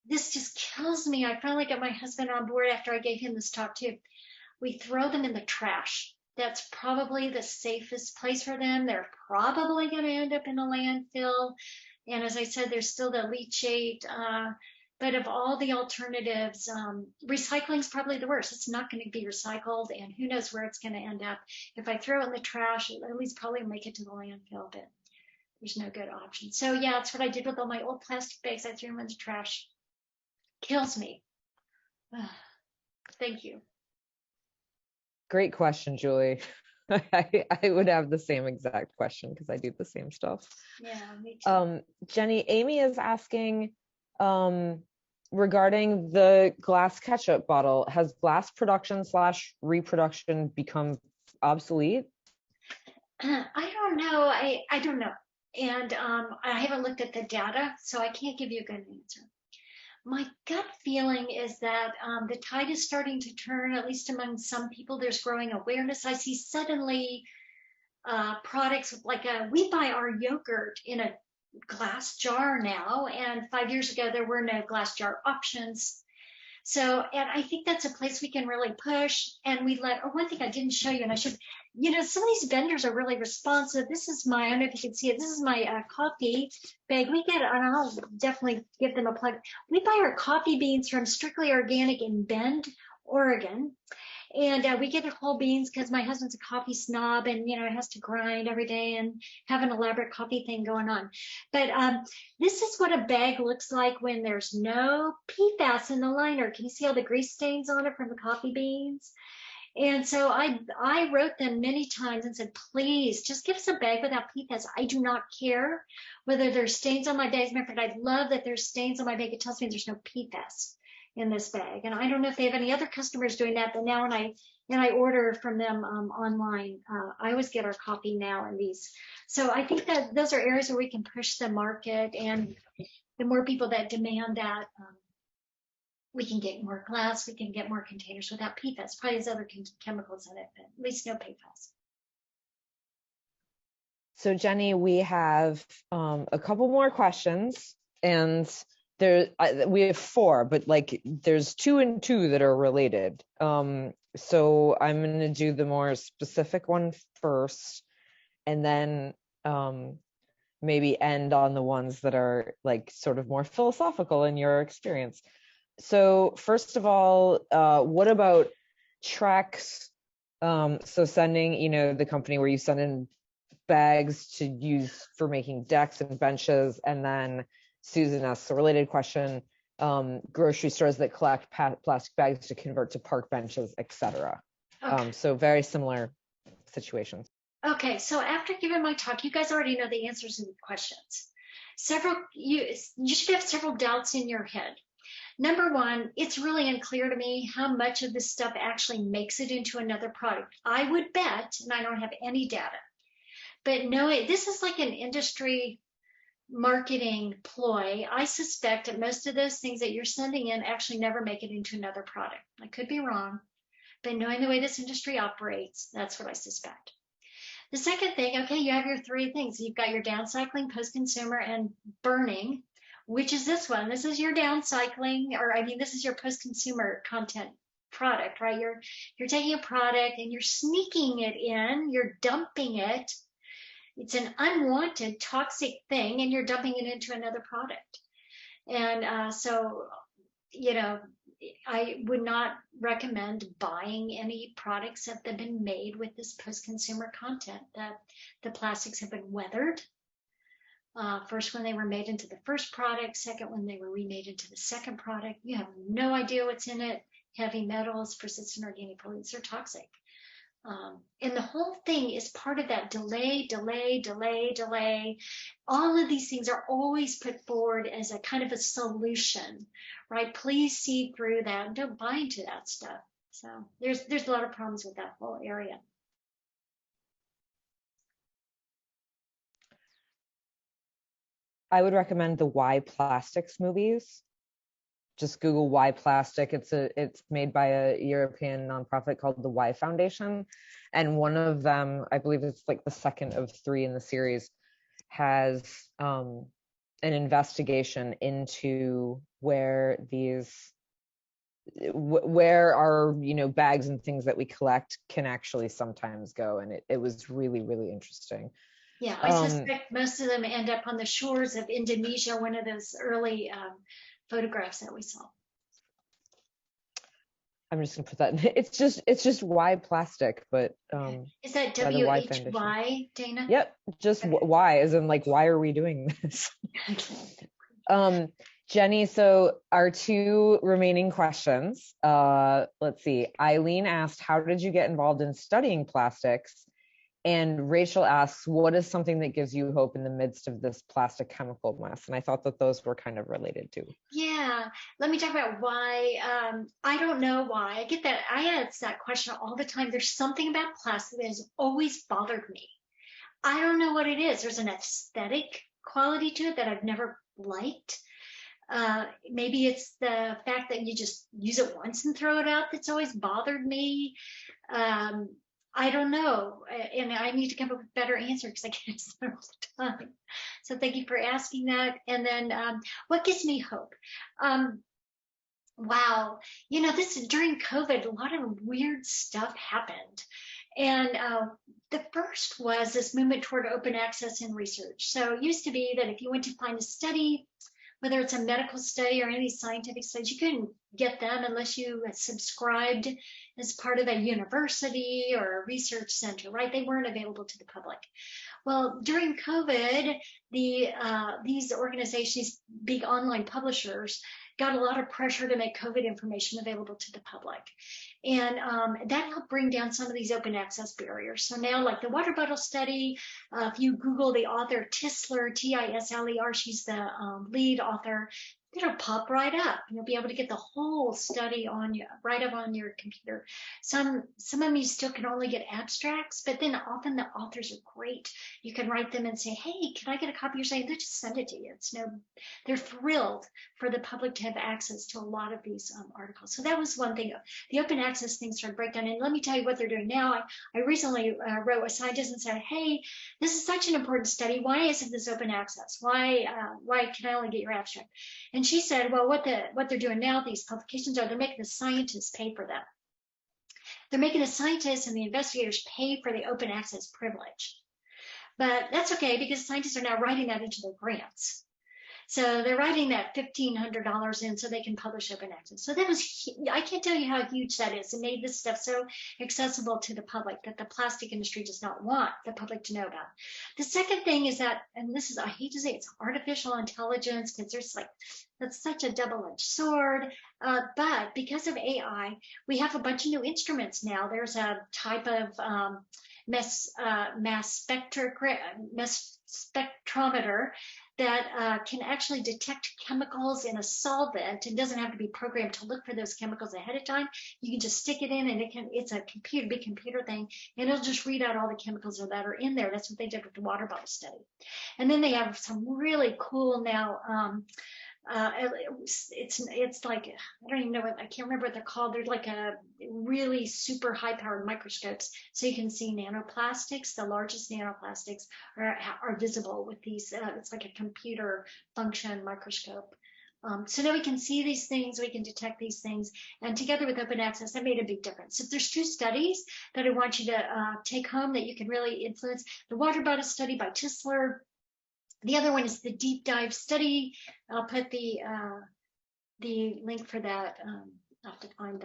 This just kills me. I finally got my husband on board after I gave him this top tip. We throw them in the trash. That's probably the safest place for them. They're probably going to end up in a landfill. And as I said, there's still the leachate. But of all the alternatives, recycling is probably the worst. It's not going to be recycled, and who knows where it's going to end up. If I throw it in the trash, it'll at least probably make it to the landfill, but there's no good option. So yeah, that's what I did with all my old plastic bags. I threw them in the trash. Kills me. Thank you. Great question, Julie. I would have the same exact question because I do the same stuff. Yeah, me too. Jenny, Amy is asking, regarding the glass ketchup bottle, has glass production / reproduction become obsolete? I don't know. I don't know. And I haven't looked at the data, so I can't give you a good answer. My gut feeling is that the tide is starting to turn, at least among some people. There's growing awareness. I see suddenly products like we buy our yogurt in a glass jar now, and 5 years ago there were no glass jar options. So, and I think that's a place we can really push. And we let, oh, one thing I didn't show you, and I should, you know, some of these vendors are really responsive. This is my, I don't know if you can see it, this is my coffee bag. We get, and I'll definitely give them a plug. We buy our coffee beans from Strictly Organic in Bend, Oregon. And we get whole beans because my husband's a coffee snob, and you know, has to grind every day and have an elaborate coffee thing going on. But this is what a bag looks like when there's no PFAS in the liner. Can you see all the grease stains on it from the coffee beans? And so I wrote them many times and said, please just give us a bag without PFAS. I do not care whether there's stains on my bag. As a matter of fact, I love that there's stains on my bag. It tells me there's no PFAS in this bag. And I don't know if they have any other customers doing that, but now when I order from them online, I always get our coffee now in these. So I think that those are areas where we can push the market, and the more people that demand that, we can get more glass, we can get more containers without PFAS. Probably there's other chemicals in it, but at least no PFAS. So Jenny, we have a couple more questions, and we have 4, but like there's 2 and 2 that are related. So I'm going to do the more specific one first, and then maybe end on the ones that are like sort of more philosophical in your experience. So first of all, what about Trex? So sending, you know, the company where you send in bags to use for making decks and benches, and then Susan asks a related question, grocery stores that collect plastic bags to convert to park benches, etc. Okay. So very similar situations. Okay, so after giving my talk, you guys already know the answers to the questions. You should have several doubts in your head. Number one, it's really unclear to me how much of this stuff actually makes it into another product. I would bet, and I don't have any data, but no, this is like an industry marketing ploy. I suspect that most of those things that you're sending in actually never make it into another product. I could be wrong, but knowing the way this industry operates, that's what I suspect. The second thing, okay, you have your 3 things. You've got your downcycling, post-consumer, and burning, which is this one. This is your downcycling, or I mean, this is your post-consumer content product, right? You're taking a product and you're sneaking it in, you're dumping it. It's an unwanted toxic thing, and you're dumping it into another product. And so, you know, I would not recommend buying any products that have been made with this post-consumer content, that the plastics have been weathered. First, when they were made into the first product, second, when they were remade into the second product. You have no idea what's in it. Heavy metals, persistent organic pollutants are toxic. And the whole thing is part of that delay. All of these things are always put forward as a kind of a solution, right? Please see through that and don't buy into that stuff. So there's a lot of problems with that whole area. I would recommend the Why Plastics movies. Just Google Why Plastic. It's made by a European nonprofit called the Why Foundation. And one of them, I believe it's like the second of 3 in the series, has an investigation into where our bags and things that we collect can actually sometimes go. And it was really, really interesting. Yeah, I suspect most of them end up on the shores of Indonesia, one of those early photographs that we saw. I'm just gonna put that in. It's just Why Plastic, but is that WHY, Dana? Yep, just okay. Why, as in like, why are we doing this? Jenny, so our 2 remaining questions. Let's see. Eileen asked, how did you get involved in studying plastics? And Rachel asks, what is something that gives you hope in the midst of this plastic chemical mess? And I thought that those were kind of related too. Yeah, let me talk about why. I don't know why. I get that. I ask that question all the time. There's something about plastic that has always bothered me. I don't know what it is. There's an aesthetic quality to it that I've never liked. Maybe it's the fact that you just use it once and throw it out that's always bothered me. I don't know, and I need to come up with a better answer because I get it all the time. So thank you for asking that. And then what gives me hope? Wow, during COVID, a lot of weird stuff happened. And the first was this movement toward open access in research. So it used to be that if you went to find a study, whether it's a medical study or any scientific studies, you couldn't get them unless you subscribed as part of a university or a research center, right? They weren't available to the public. Well, during COVID, these organizations, big online publishers, got a lot of pressure to make COVID information available to the public. And that helped bring down some of these open access barriers. So now, like the water bottle study, if you Google the author Tisler, Tisler, she's the lead author, it'll pop right up. You'll be able to get the whole study right up on your computer. Some of them you still can only get abstracts, but then often the authors are great. You can write them and say, hey, can I get a copy of your study? They'll just send it to you. They're thrilled for the public to have access to a lot of these articles. So that was one thing. The open access thing started to break down. And let me tell you what they're doing now. I recently wrote a scientist and said, hey, this is such an important study. Why isn't this open access? Why can I only get your abstract? And she said, well, what they're doing now, these publications they're making the scientists pay for them. They're making the scientists and the investigators pay for the open access privilege. But that's okay because scientists are now writing that into their grants. So they're writing that $1,500 in so they can publish open access. So that was, I can't tell you how huge that is. It made this stuff so accessible to the public that the plastic industry does not want the public to know about. The second thing is that, and this is, I hate to say it's artificial intelligence because that's such a double-edged sword. But because of AI, we have a bunch of new instruments now. There's a type of mass spectrometer that can actually detect chemicals in a solvent and doesn't have to be programmed to look for those chemicals ahead of time. You can just stick it in and it's a big computer thing, and it'll just read out all the chemicals that are in there. That's what they did with the water bottle study. And then they have some really cool now, it's like, I don't even know I can't remember what they're called. They're like a really super high powered microscopes. So you can see nanoplastics, the largest nanoplastics are visible with these, it's like a computer function microscope. So now we can see these things, we can detect these things, and together with open access, that made a big difference. So there's 2 studies that I want you to take home that you can really influence. The water bottle study by Tisler. The other one is the deep dive study. I'll put the link for that. I'll have to find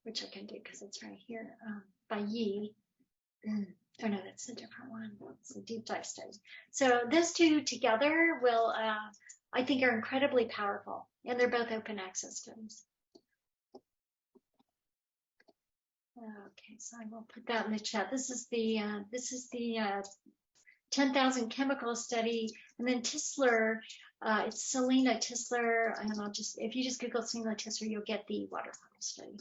which I can do because it's right here, by Yi. Oh no, that's a different one. It's a deep dive study. So those 2 together will, I think, are incredibly powerful, and they're both open access studies. Okay, so I will put that in the chat. This is the 10,000 chemical study, and then Tisler, it's Selena Tisler, and if you just Google Selena Tisler, you'll get the water bottle study.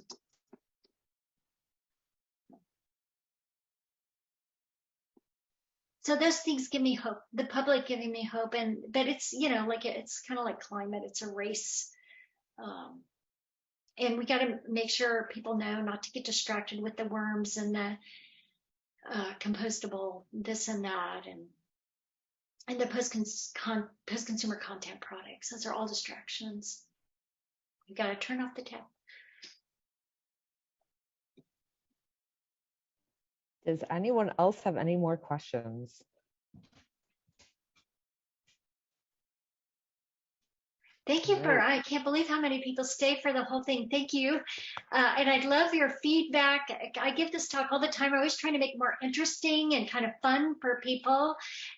So those things give me hope. The public giving me hope, but it's it's kind of like climate. It's a race, and we got to make sure people know not to get distracted with the worms and the compostable this and that, and the post-consumer content products. Those are all distractions. You got to turn off the tap. Does anyone else have any more questions? Thank you I can't believe how many people stay for the whole thing. Thank you. And I'd love your feedback. I give this talk all the time. I'm always trying to make it more interesting and kind of fun for people.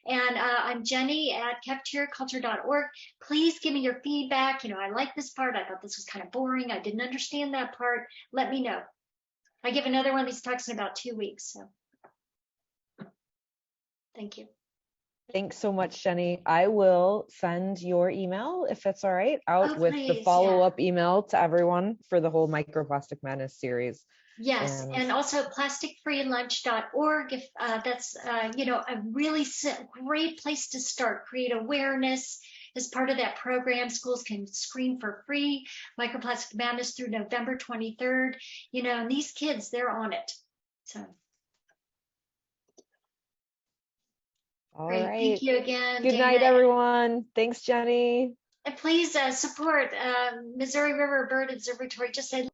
And I'm Jenny at cafeteriaculture.org. Please give me your feedback. I like this part. I thought this was kind of boring. I didn't understand that part. Let me know. I give another one of these talks in about 2 weeks. So thank you. Thanks so much, Jenny. I will send your email, if it's all right, out with the follow-up email to everyone for the whole Microplastic Madness series. Yes, and also plasticfreelunch.org. If that's a really great place to start. Create awareness as part of that program. Schools can screen for free Microplastic Madness through November 23rd. And these kids, they're on it. So. All Great. right. Thank you again. Good night, everyone. Thanks, Jenny. And please support Missouri River Bird Observatory. Just say